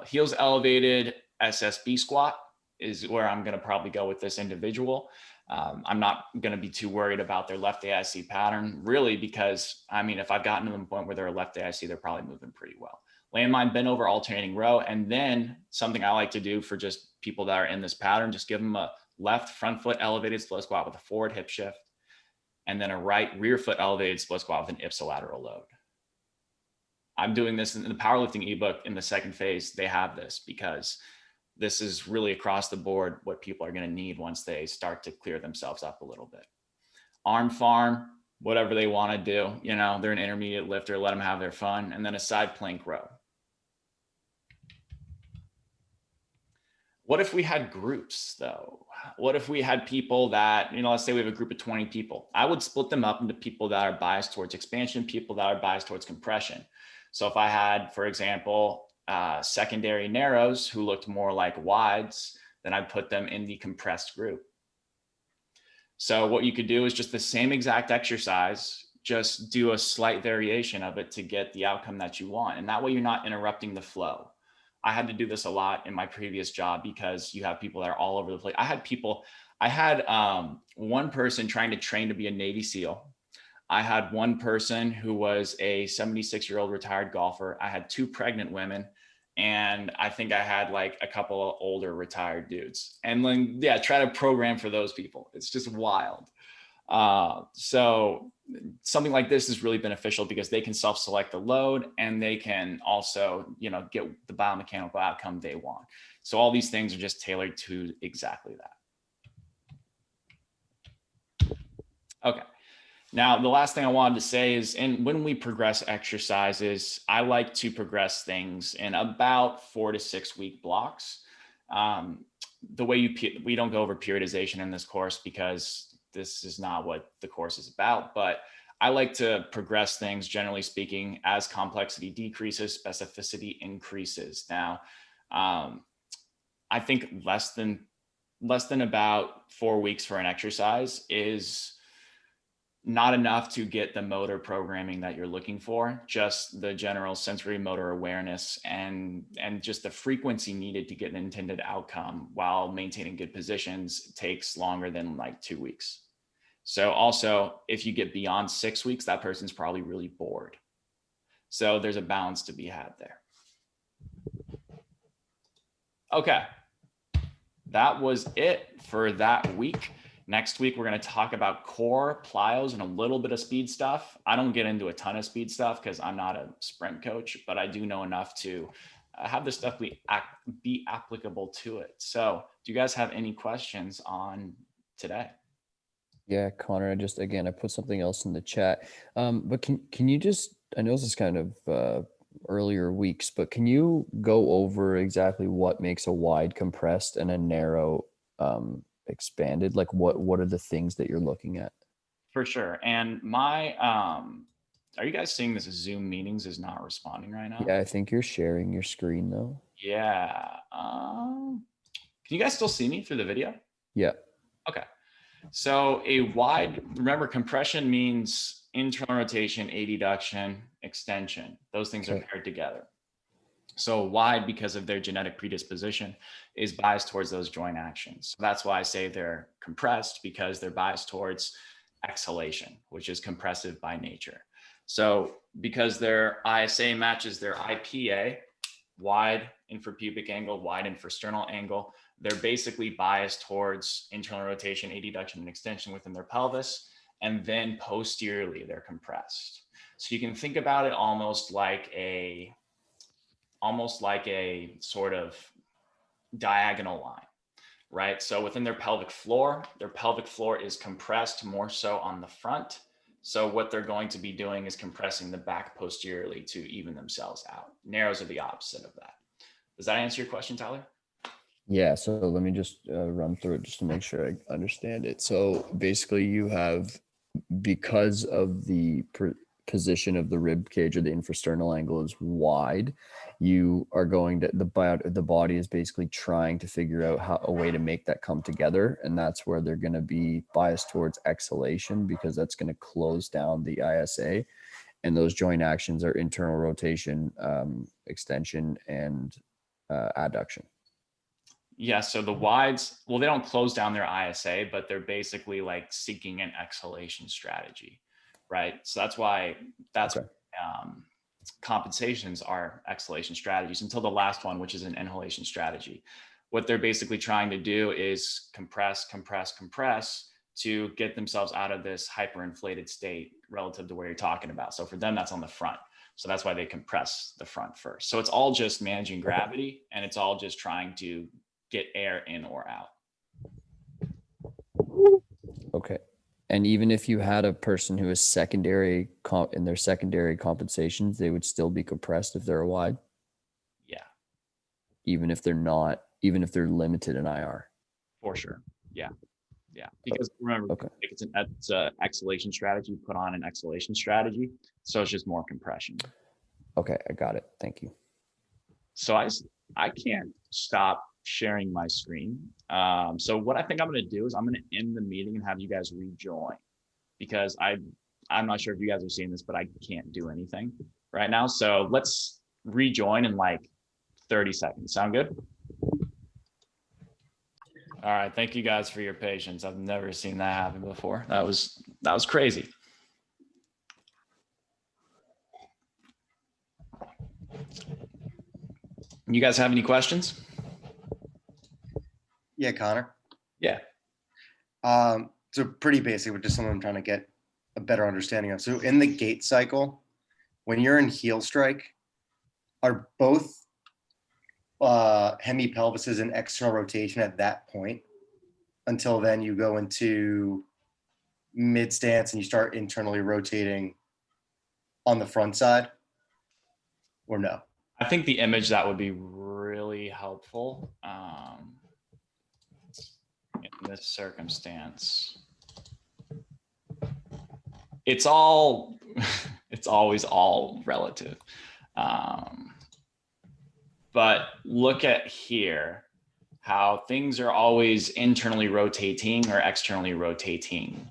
Heels elevated SSB squat is where I'm going to probably go with this individual. I'm not going to be too worried about their left AIC pattern, really, because I mean, if I've gotten to the point where they're a left AIC, they're probably moving pretty well. Landmine, bend over, alternating row. And then something I like to do for just people that are in this pattern, just give them a left front foot elevated split squat with a forward hip shift, and then a right rear foot elevated split squat with an ipsilateral load. I'm doing this in the powerlifting ebook in the second phase. They have this because this is really across the board what people are going to need once they start to clear themselves up a little bit. Arm farm, whatever they want to do, you know, they're an intermediate lifter, let them have their fun. And then a side plank row. What if we had groups though? What if we had people that, you know, let's say we have a group of 20 people. I would split them up into people that are biased towards expansion, people that are biased towards compression. So if I had, for example, secondary narrows who looked more like wides, then I'd put them in the compressed group. So what you could do is just the same exact exercise, just do a slight variation of it to get the outcome that you want. And that way you're not interrupting the flow. I had to do this a lot in my previous job because you have people that are all over the place. I had one person trying to train to be a Navy SEAL. I had one person who was a 76-year-old retired golfer. I had 2 pregnant women. And I think I had like a couple of older retired dudes. And then, yeah, try to program for those people. It's just wild. So something like this is really beneficial because they can self-select the load and they can also, you know, get the biomechanical outcome they want. So all these things are just tailored to exactly that. Okay. Now, the last thing I wanted to say is, and when we progress exercises, I like to progress things in about 4 to 6 week blocks. The way we don't go over periodization in this course because this is not what the course is about, but I like to progress things, generally speaking, as complexity decreases, specificity increases. Now, I think less than about 4 weeks for an exercise is not enough to get the motor programming that you're looking for, just the general sensory motor awareness and just the frequency needed to get an intended outcome while maintaining good positions takes longer than like 2 weeks. So also, if you get beyond 6 weeks, that person's probably really bored. So there's a balance to be had there. Okay, that was it for that week. Next week, we're going to talk about core, plyos, and a little bit of speed stuff. I don't get into a ton of speed stuff because I'm not a sprint coach, but I do know enough to have this stuff be applicable to it. So do you guys have any questions on today?
Yeah, Connor, I put something else in the chat. But can you just, I know this is kind of earlier weeks, but can you go over exactly what makes a wide compressed and a narrow expanded? Like what are the things that you're looking at?
For sure. And my are you guys seeing this Zoom meetings is not responding right now?
Yeah, I think you're sharing your screen though.
Yeah. Can you guys still see me through the video?
Yeah.
Okay. So a wide, remember, compression means internal rotation, adduction, extension. Those things are paired together. So wide, because of their genetic predisposition, is biased towards those joint actions. So that's why I say they're compressed, because they're biased towards exhalation, which is compressive by nature. So because their ISA matches their IPA, wide infrapubic angle, wide infrasternal angle, they're basically biased towards internal rotation, adduction, and extension within their pelvis. And then posteriorly, they're compressed. So you can think about it almost like a sort of diagonal line, right? So within their pelvic floor is compressed more so on the front. So what they're going to be doing is compressing the back posteriorly to even themselves out. Narrows are the opposite of that. Does that answer your question, Tyler?
Yeah, so let me just run through it just to make sure I understand it. So basically you have, because of the position of the rib cage or the infrasternal angle is wide, you are going to, the body is basically trying to figure out a way to make that come together. And that's where they're going to be biased towards exhalation, because that's going to close down the ISA. And those joint actions are internal rotation, extension, and adduction.
Yeah, so the wides, well, they don't close down their ISA, but they're basically like seeking an exhalation strategy, right? So that's
Okay.
compensations are exhalation strategies until the last one, which is an inhalation strategy. What they're basically trying to do is compress to get themselves out of this hyperinflated state relative to where you're talking about. So for them, that's on the front. So that's why they compress the front first. So it's all just managing gravity, and it's all just trying to get air in or out.
Okay. And even if you had a person who is secondary in their secondary compensations, they would still be compressed if they're a wide,
Yeah,
even if they're limited in IR.
for sure. Yeah. Because remember,
Okay.
it's an exhalation strategy. You put on an exhalation strategy, so it's just more compression.
Okay, I got it. Thank you.
So I can't stop sharing my screen. So what I think I'm going to do is I'm going to end the meeting and have you guys rejoin, because I'm not sure if you guys are seeing this, but I can't do anything right now. So let's rejoin in like 30 seconds. Sound good? All right. Thank you guys for your patience. I've never seen that happen before. That was crazy. You guys have any questions?
Yeah, Connor.
Yeah.
So pretty basic, but just something I'm trying to get a better understanding of. So in the gait cycle, when you're in heel strike, are both hemipelvises in external rotation at that point? Until then you go into mid stance and you start internally rotating on the front side, or no?
I think the image that would be really helpful in this circumstance. It's always all relative. But look at here, how things are always internally rotating or externally rotating.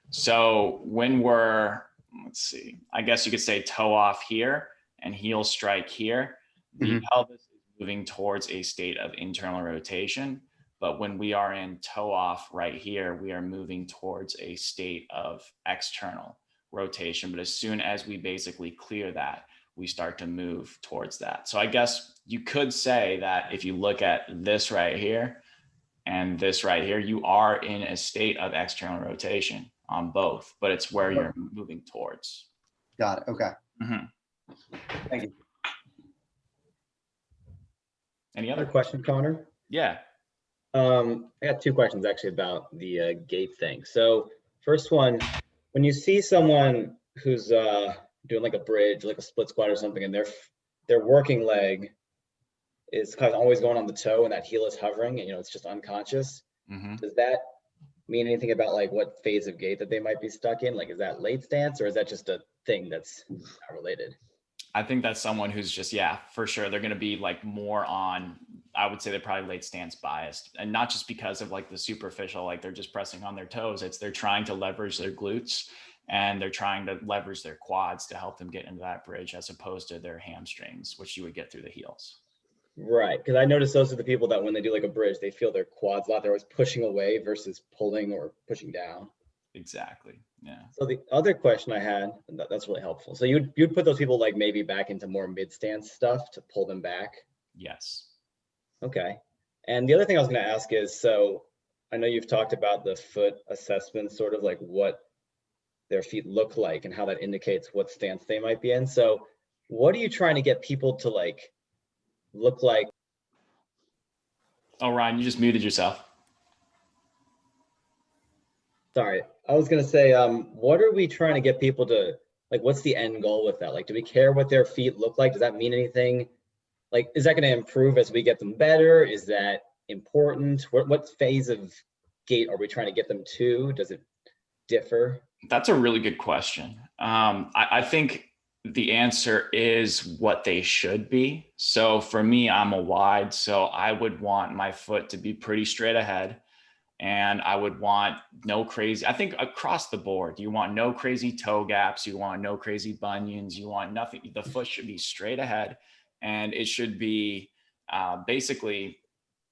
So when we're, let's see, I guess you could say toe off here and heel strike here, the pelvis is moving towards a state of internal rotation. But when we are in toe off right here, we are moving towards a state of external rotation. But as soon as we basically clear that, we start to move towards that. So I guess you could say that if you look at this right here and this right here, you are in a state of external rotation on both, but it's where you're moving towards.
Got it. Okay.
Thank you.
Any other
question, Connor?
Yeah.
I got two questions actually about the gait thing. So first one, when you see someone who's doing like a bridge, like a split squat or something, and their working leg is kind of always going on the toe and that heel is hovering and it's just unconscious, does that mean anything about like what phase of gait that they might be stuck in? Like, is that late stance or is that just a thing that's not related?
I think that's someone who's just, yeah, for sure. They're going to be like more on, I would say they're probably late stance biased, and not just because of like the superficial, like they're just pressing on their toes. It's they're trying to leverage their glutes and they're trying to leverage their quads to help them get into that bridge, as opposed to their hamstrings, which you would get through the heels.
Right. Because I noticed those are the people that when they do like a bridge, they feel their quads a lot. They're always pushing away versus pulling or pushing down.
Exactly. Yeah.
So the other question I had, that's really helpful. So you'd put those people like maybe back into more mid stance stuff to pull them back?
Yes.
Okay. And the other thing I was going to ask is, so I know you've talked about the foot assessment, sort of like what their feet look like and how that indicates what stance they might be in. So what are you trying to get people to like look like?
Oh, Ryan, you just muted yourself.
Sorry, I was going to say, what are we trying to get people to, like, what's the end goal with that? Like, do we care what their feet look like? Does that mean anything? Like, is that going to improve as we get them better? Is that important? What phase of gait are we trying to get them to? Does it differ?
That's a really good question. I think the answer is what they should be. So for me, I'm a wide, so I would want my foot to be pretty straight ahead. And I would want no crazy, I think across the board, you want no crazy toe gaps, you want no crazy bunions, you want nothing. The foot should be straight ahead, and it should be basically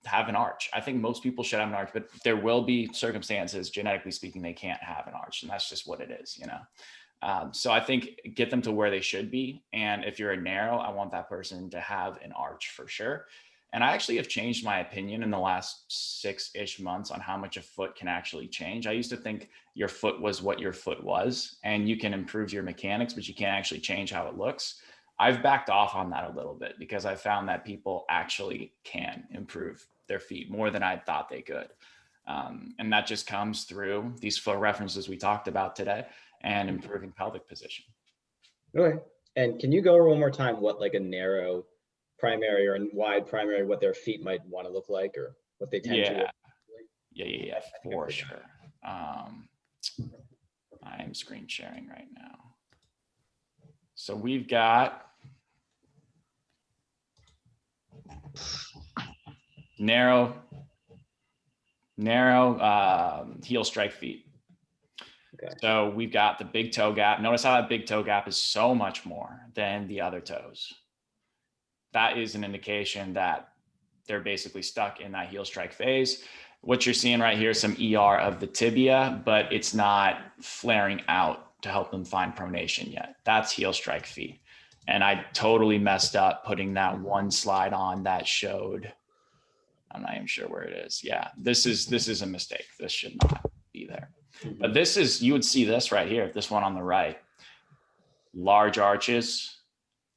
have an arch. I think most people should have an arch, but there will be circumstances, genetically speaking, they can't have an arch, and that's just what it is, you know? So I think get them to where they should be. And if you're a narrow, I want that person to have an arch for sure. And I actually have changed my opinion in the last 6-ish months on how much a foot can actually change. I used to think your foot was what your foot was, and you can improve your mechanics, but you can't actually change how it looks. I've backed off on that a little bit because I found that people actually can improve their feet more than I thought they could. And that just comes through these foot references we talked about today and improving pelvic position.
Okay. And can you go over one more time what like a narrow primary or a wide primary, what their feet might want to look like or what they tend to?
Yeah, for sure. I am screen sharing right now. So we've got narrow heel strike feet.
Okay.
So we've got the big toe gap. Notice how that big toe gap is so much more than the other toes. That is an indication that they're basically stuck in that heel strike phase. What you're seeing right here is some ER of the tibia, but it's not flaring out to help them find pronation yet. That's heel strike feet. And I totally messed up putting that one slide on that showed, I'm not even sure where it is. Yeah, this is a mistake. This should not be there. But this is, you would see this right here, this one on the right, large arches.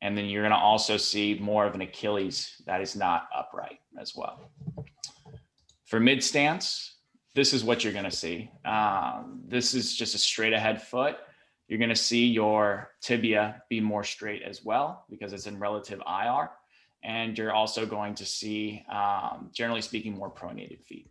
And then you're going to also see more of an Achilles that is not upright as well. For mid stance, this is what you're going to see. This is just a straight ahead foot. You're going to see your tibia be more straight as well because it's in relative IR. And you're also going to see, generally speaking, more pronated feet.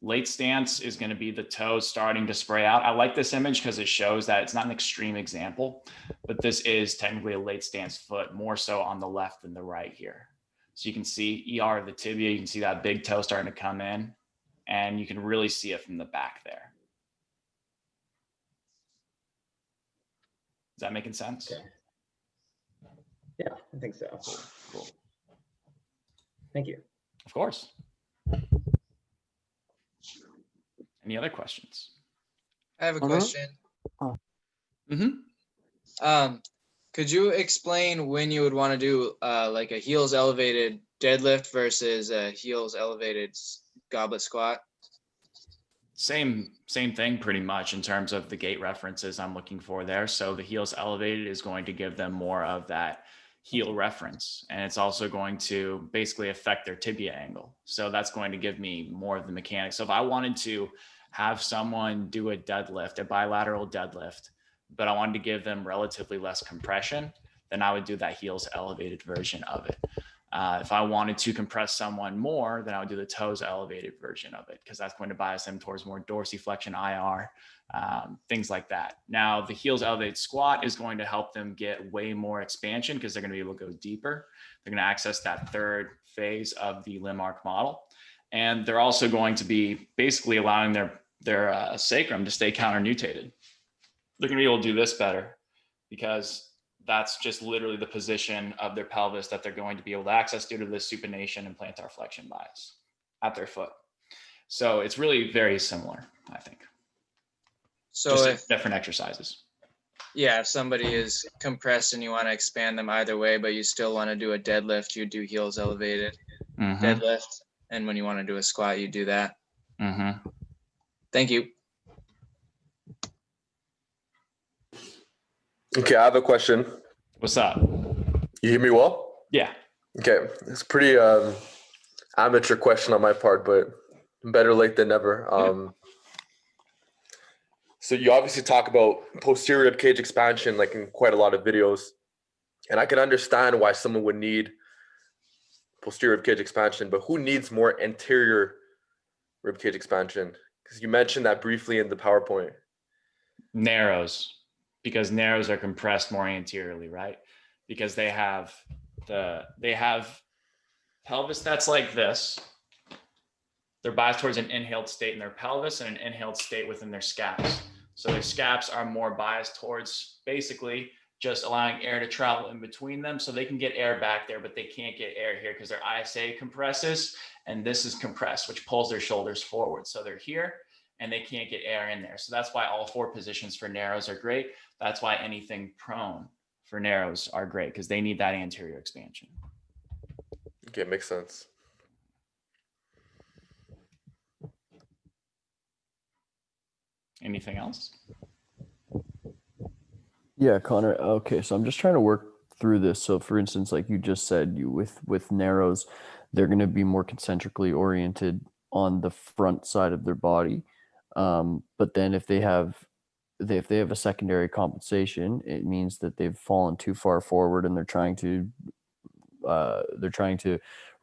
Late stance is going to be the toes starting to spray out. I like this image because it shows that it's not an extreme example, but this is technically a late stance foot, more so on the left than the right here. So you can see ER of the tibia, you can see that big toe starting to come in, and you can really see it from the back there. Is that making sense?
Okay. Yeah, I think so.
Cool.
Thank you.
Of course. Any other questions?
I have a question.
Mm-hmm.
Could you explain when you would want to do like a heels elevated deadlift versus a heels elevated goblet squat?
Same thing pretty much in terms of the gait references I'm looking for there. So the heels elevated is going to give them more of that heel reference, and it's also going to basically affect their tibia angle. So that's going to give me more of the mechanics. So if I wanted to have someone do a deadlift, a bilateral deadlift, but I wanted to give them relatively less compression, then I would do that heels elevated version of it. If I wanted to compress someone more, then I would do the toes elevated version of it, because that's going to bias them towards more dorsiflexion IR, things like that. Now, the heels elevated squat is going to help them get way more expansion because they're going to be able to go deeper. They're going to access that third phase of the limb arc model. And they're also going to be basically allowing their sacrum to stay counter-nutated. They're going to be able to do this better because that's just literally the position of their pelvis that they're going to be able to access due to the supination and plantar flexion bias at their foot. So it's really very similar, I think.
So
just
if
different exercises.
Yeah, if somebody is compressed and you want to expand them either way, but you still want to do a deadlift, you do heels elevated deadlift. And when you want to do a squat, you do that. Thank you.
Okay, I have a question.
What's up?
You hear me well?
Yeah.
Okay, it's a pretty amateur question on my part, but better late than never. So you obviously talk about posterior rib cage expansion like in quite a lot of videos, and I can understand why someone would need posterior rib cage expansion, but who needs more anterior rib cage expansion? Because you mentioned that briefly in the PowerPoint.
Narrows, because narrows are compressed more anteriorly, right? Because they have pelvis that's like this. They're biased towards an inhaled state in their pelvis and an inhaled state within their scaps. So their scaps are more biased towards basically just allowing air to travel in between them, so they can get air back there, but they can't get air here because their ISA compresses, and this is compressed, which pulls their shoulders forward. So they're here, and they can't get air in there. So that's why all 4 positions for narrows are great. That's why anything prone for narrows are great, because they need that anterior expansion.
Okay, makes sense.
Anything else?
Yeah, Connor. Okay, so I'm just trying to work through this. So, for instance, like you just said, you with narrows, they're going to be more concentrically oriented on the front side of their body. But then if they have a secondary compensation, it means that they've fallen too far forward and they're trying to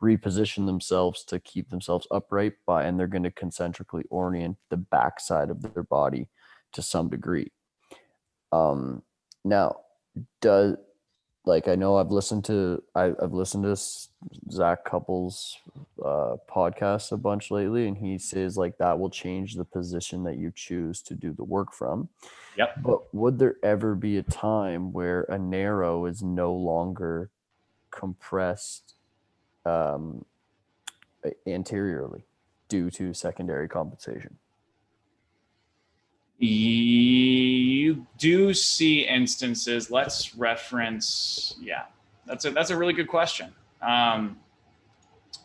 reposition themselves to keep themselves upright and they're going to concentrically orient the backside of their body to some degree. Now, I know I've listened to Zach Couples podcast a bunch lately, and he says like that will change the position that you choose to do the work from.
Yep.
But would there ever be a time where a narrow is no longer compressed anteriorly due to secondary compensation?
You do see instances. Let's reference. Yeah, that's a really good question.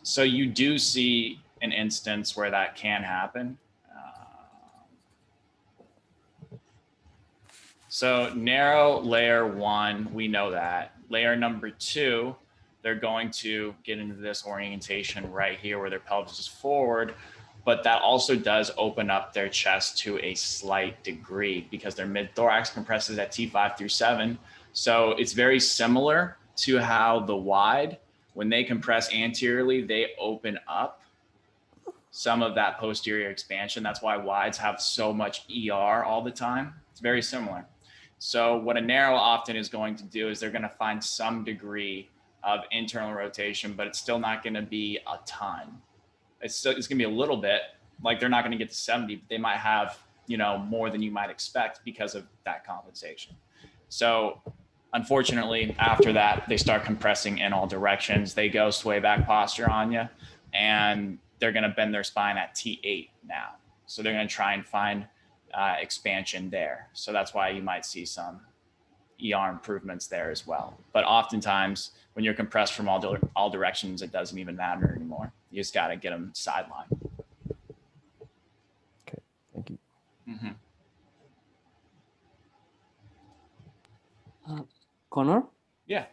So you do see an instance where that can happen. So narrow layer 1, we know that. Layer number 2, they're going to get into this orientation right here where their pelvis is forward, but that also does open up their chest to a slight degree because their mid-thorax compresses at T5 through 7. So it's very similar to how the wide, when they compress anteriorly, they open up some of that posterior expansion. That's why wides have so much ER all the time. It's very similar. So what a narrow often is going to do is they're going to find some degree of internal rotation, but it's still not going to be a ton. It's going to be a little bit, like they're not going to get to 70, but they might have, more than you might expect because of that compensation. So unfortunately, after that, they start compressing in all directions. They go sway back posture on you, and they're going to bend their spine at T8 now. So they're going to try and find expansion there. So that's why you might see some ER improvements there as well. But oftentimes, when you're compressed from all directions, it doesn't even matter anymore. You just got to get them sidelined.
Okay, thank you.
Mm-hmm.
Connor?
Yeah.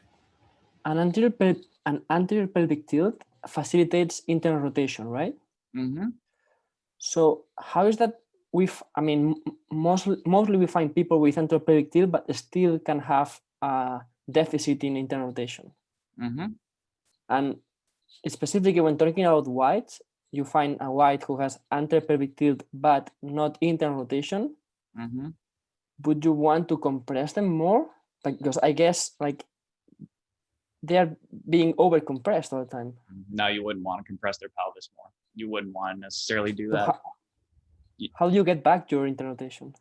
An anterior pelvic tilt facilitates internal rotation, right?
Mm-hmm.
So how is that? Mostly we find people with anterior pelvic tilt, but still can have a deficit in internal rotation.
Mm-hmm.
And specifically when talking about wides, you find a wide who has anterior pelvic tilt but not internal rotation.
Mm-hmm.
Would you want to compress them more? Because I guess they are being over compressed all the time.
No, you wouldn't want to compress their pelvis more. You wouldn't want to necessarily do
So
that.
how do you get back your internal rotation?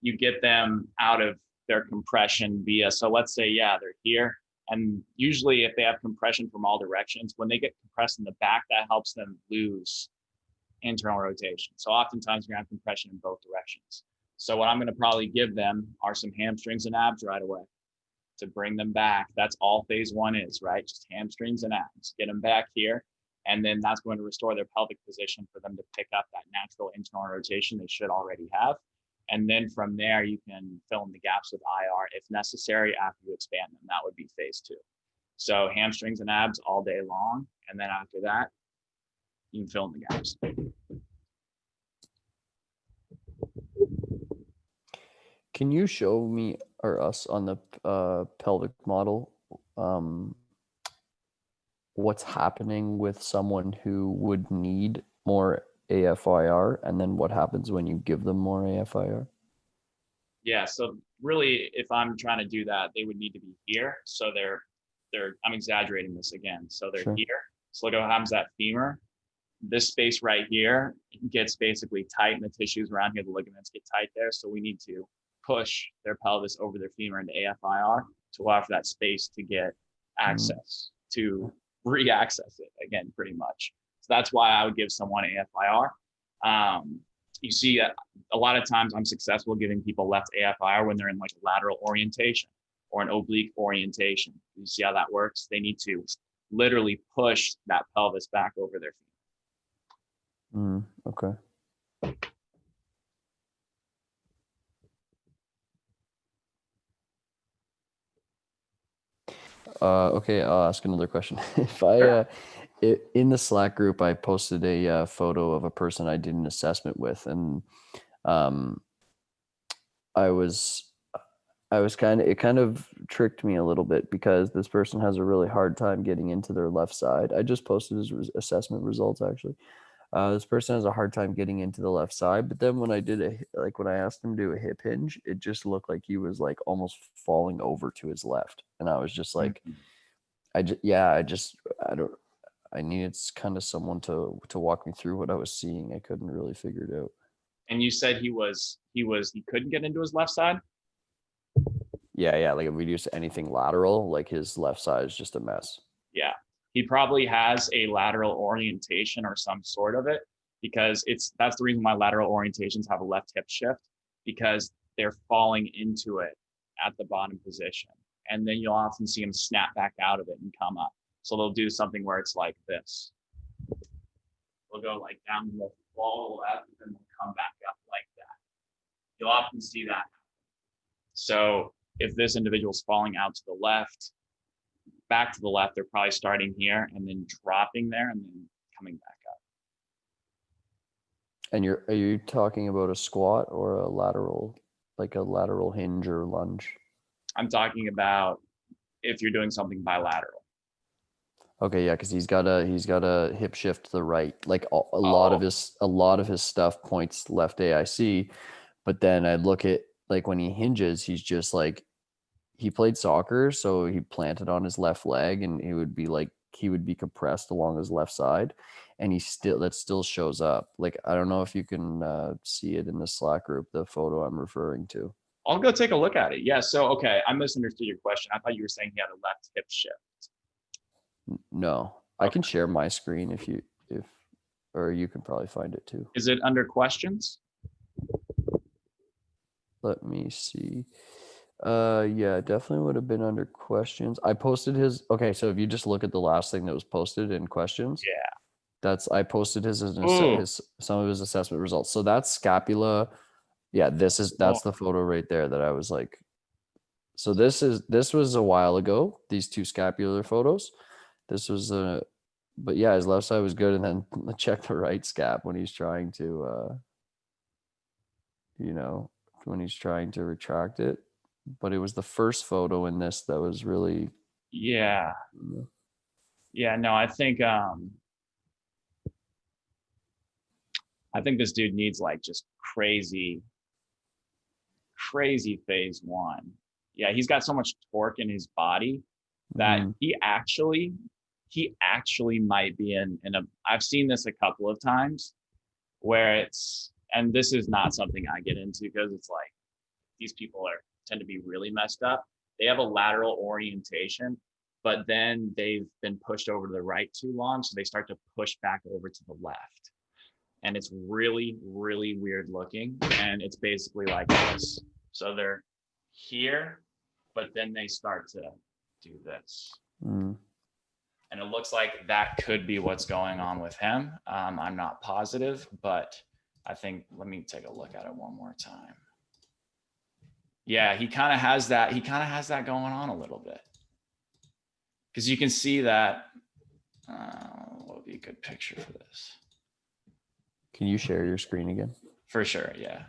You get them out of their compression via, so let's say, they're here. And usually if they have compression from all directions, when they get compressed in the back, that helps them lose internal rotation. So oftentimes you're gonna have compression in both directions. So what I'm gonna probably give them are some hamstrings and abs right away to bring them back. That's all phase 1 is, right? Just hamstrings and abs, get them back here. And then that's going to restore their pelvic position for them to pick up that natural internal rotation they should already have. And then from there, you can fill in the gaps with IR if necessary after you expand them. That would be phase 2. So hamstrings and abs all day long. And then after that, you can fill in the gaps.
Can you show me or us on the pelvic model what's happening with someone who would need more AFIR, and then what happens when you give them more AFIR?
Yeah, so really, if I'm trying to do that, they would need to be here. So they're I'm exaggerating this again. So they're here. So look at what happens to that femur. This space right here gets basically tight, and the tissues around here, the ligaments get tight there. So we need to push their pelvis over their femur into AFIR to allow for that space to get access to re-access it again, pretty much. So that's why I would give someone AFIR. You see a lot of times I'm successful giving people left AFIR when they're in like a lateral orientation or an oblique orientation. You see how that works? They need to literally push that pelvis back over their feet.
Okay. Okay, I'll ask another question. If I in the Slack group, I posted a photo of a person I did an assessment with, and it kind of tricked me a little bit because this person has a really hard time getting into their left side. I just posted his assessment results actually. This person has a hard time getting into the left side, but then when I did when I asked him to do a hip hinge, it just looked like he was like almost falling over to his left, and I was just like, I needed kind of someone to walk me through what I was seeing. I couldn't really figure it out.
And you said he couldn't get into his left side?
Yeah. Like if we do anything lateral, like his left side is just a mess.
Yeah. He probably has a lateral orientation or some sort of it, because that's the reason why lateral orientations have a left hip shift, because they're falling into it at the bottom position. And then you'll often see them snap back out of it and come up. So they'll do something where it's like this. They'll go like down the fall left, and then they'll come back up like that. You'll often see that. So if this individual's falling out to the left, back to the left, they're probably starting here and then dropping there and then coming back up.
And are you talking about a squat or a lateral hinge or lunge?
I'm talking about if you're doing something bilateral.
Okay, yeah, because he's got a hip shift to the right. Like a lot of his stuff points left AIC, but then I look at like when he hinges, he's just like, he played soccer, so he planted on his left leg, and he would be compressed along his left side, and that still shows up. Like I don't know if you can see it in the Slack group, the photo I'm referring to.
I'll go take a look at it. Yeah. So okay, I misunderstood your question. I thought you were saying he had a left hip shift.
No, okay. I can share my screen or you can probably find it too.
Is it under questions?
Let me see. Yeah, definitely would have been under questions. I posted his. Okay, so if you just look at the last thing that was posted in questions, I posted some of his assessment results. So that's scapula. Yeah, that's the photo right there that I was like. So this was a while ago. These two scapular photos. This was but yeah, his left side was good, and then check the right scap when he's trying to, when he's trying to retract it. But it was the first photo in this that was really.
Yeah. Yeah. No, I think this dude needs like just crazy phase one. Yeah, he's got so much torque in his body that he actually might be in a. I've seen this a couple of times where and this is not something I get into because it's like these people tend to be really messed up. They have a lateral orientation, but then they've been pushed over to the right too long, so they start to push back over to the left, and it's really, really weird looking. And it's basically like this. So they're here, but then they start to do this. And it looks like that could be what's going on with him. I'm not positive, but I think, let me take a look at it one more time. Yeah, he kind of has that. He kind of has that going on a little bit. Because you can see that. What would be a good picture for this?
Can you share your screen again?
For sure, yeah.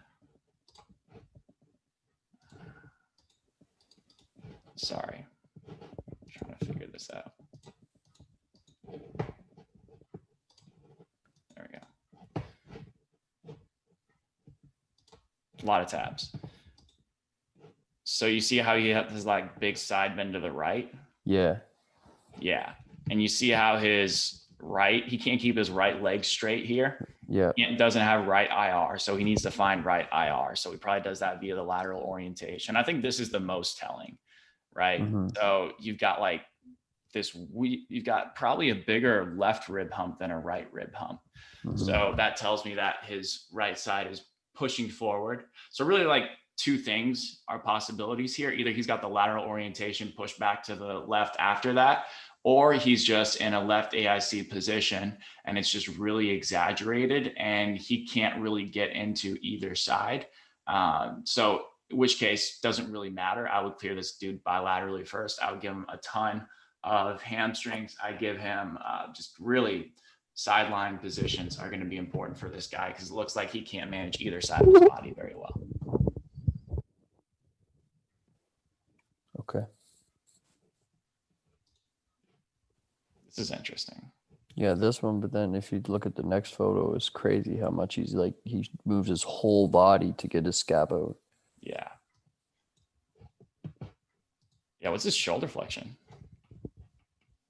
Sorry. I'm trying to figure this out. There we go. A lot of tabs. So you see how he has like big side bend to the right?
Yeah.
Yeah. And you see how his right, he can't keep his right leg straight here.
Yeah.
He doesn't have right IR, so he needs to find right IR. So he probably does that via the lateral orientation. I think this is the most telling, right? So you've got like you've got probably a bigger left rib hump than a right rib hump. So that tells me that his right side is pushing forward. So really like two things are possibilities here. Either he's got the lateral orientation pushed back to the left after that, or he's just in a left AIC position and it's just really exaggerated and he can't really get into either side. So in which case doesn't really matter. I would clear this dude bilaterally first. I would give him a ton of hamstrings. I give him just really sideline positions are going to be important for this guy because it looks like he can't manage either side of his body very well.
Okay.
This is interesting.
Yeah, this one, but then if you look at the next photo, it's crazy how much he's like, he moves his whole body to get his scab out.
Yeah. Yeah, what's his shoulder flexion?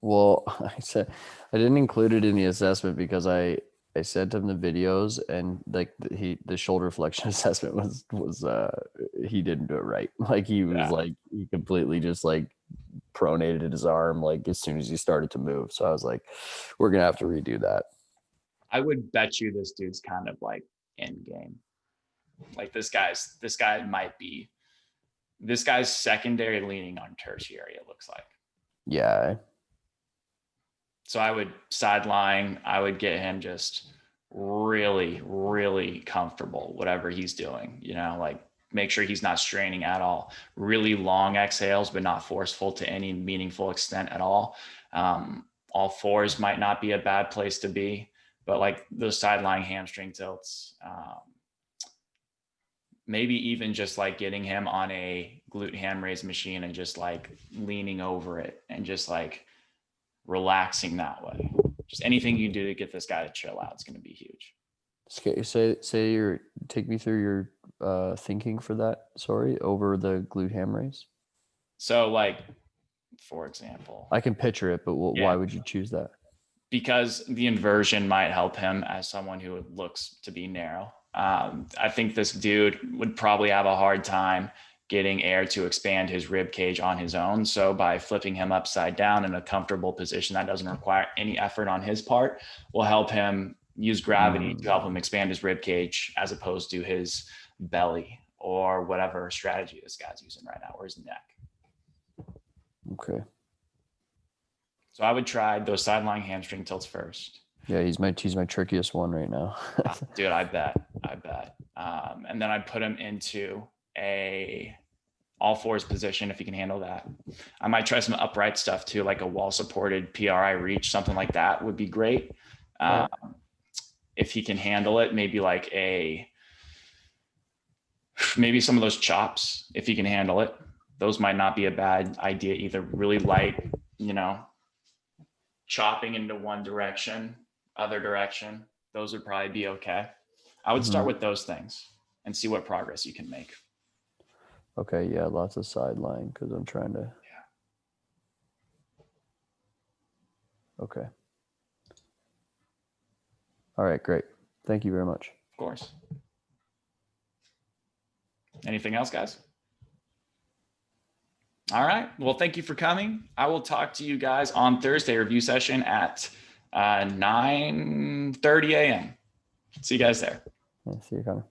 Well, I didn't include it in the assessment because I sent him the videos and like the shoulder flexion assessment was he didn't do it right. Like he was like he completely just like pronated his arm like as soon as he started to move. So I was like, we're gonna have to redo that.
I would bet you this dude's kind of like end game. Like this guy's secondary leaning on tertiary, it looks like.
Yeah.
So I would sideline, I would get him just really, really comfortable, whatever he's doing, like make sure he's not straining at all. Really long exhales, but not forceful to any meaningful extent at all. All fours might not be a bad place to be, but like those sideline hamstring tilts, maybe even just like getting him on a glute ham raise machine and just like leaning over it and just like relaxing that way. Just anything you do to get this guy to chill out is going to be huge.
Take me through your thinking for that. Sorry, over the glute ham raise.
So like, for example,
I can picture it, but why would you choose that?
Because the inversion might help him as someone who looks to be narrow. I think this dude would probably have a hard time getting air to expand his rib cage on his own. So by flipping him upside down in a comfortable position that doesn't require any effort on his part will help him use gravity to help him expand his rib cage as opposed to his belly or whatever strategy this guy's using right now, or his neck.
Okay.
So I would try those sideline hamstring tilts first.
Yeah, he's my trickiest one right now.
Dude, I bet. And then I put him into a all fours position if he can handle that. I might try some upright stuff too, like a wall supported PRI reach, something like that would be great. If he can handle it, maybe maybe some of those chops, if he can handle it. Those might not be a bad idea either. Really light, chopping into one direction, other direction. Those would probably be okay. I would start with those things and see what progress you can make.
Okay, yeah, lots of sideline because I'm trying to.
Yeah.
Okay. All right, great. Thank you very much.
Of course. Anything else, guys? All right. Well, thank you for coming. I will talk to you guys on Thursday, review session at 9:30 a.m. See you guys there.
Yeah, see you, Connor.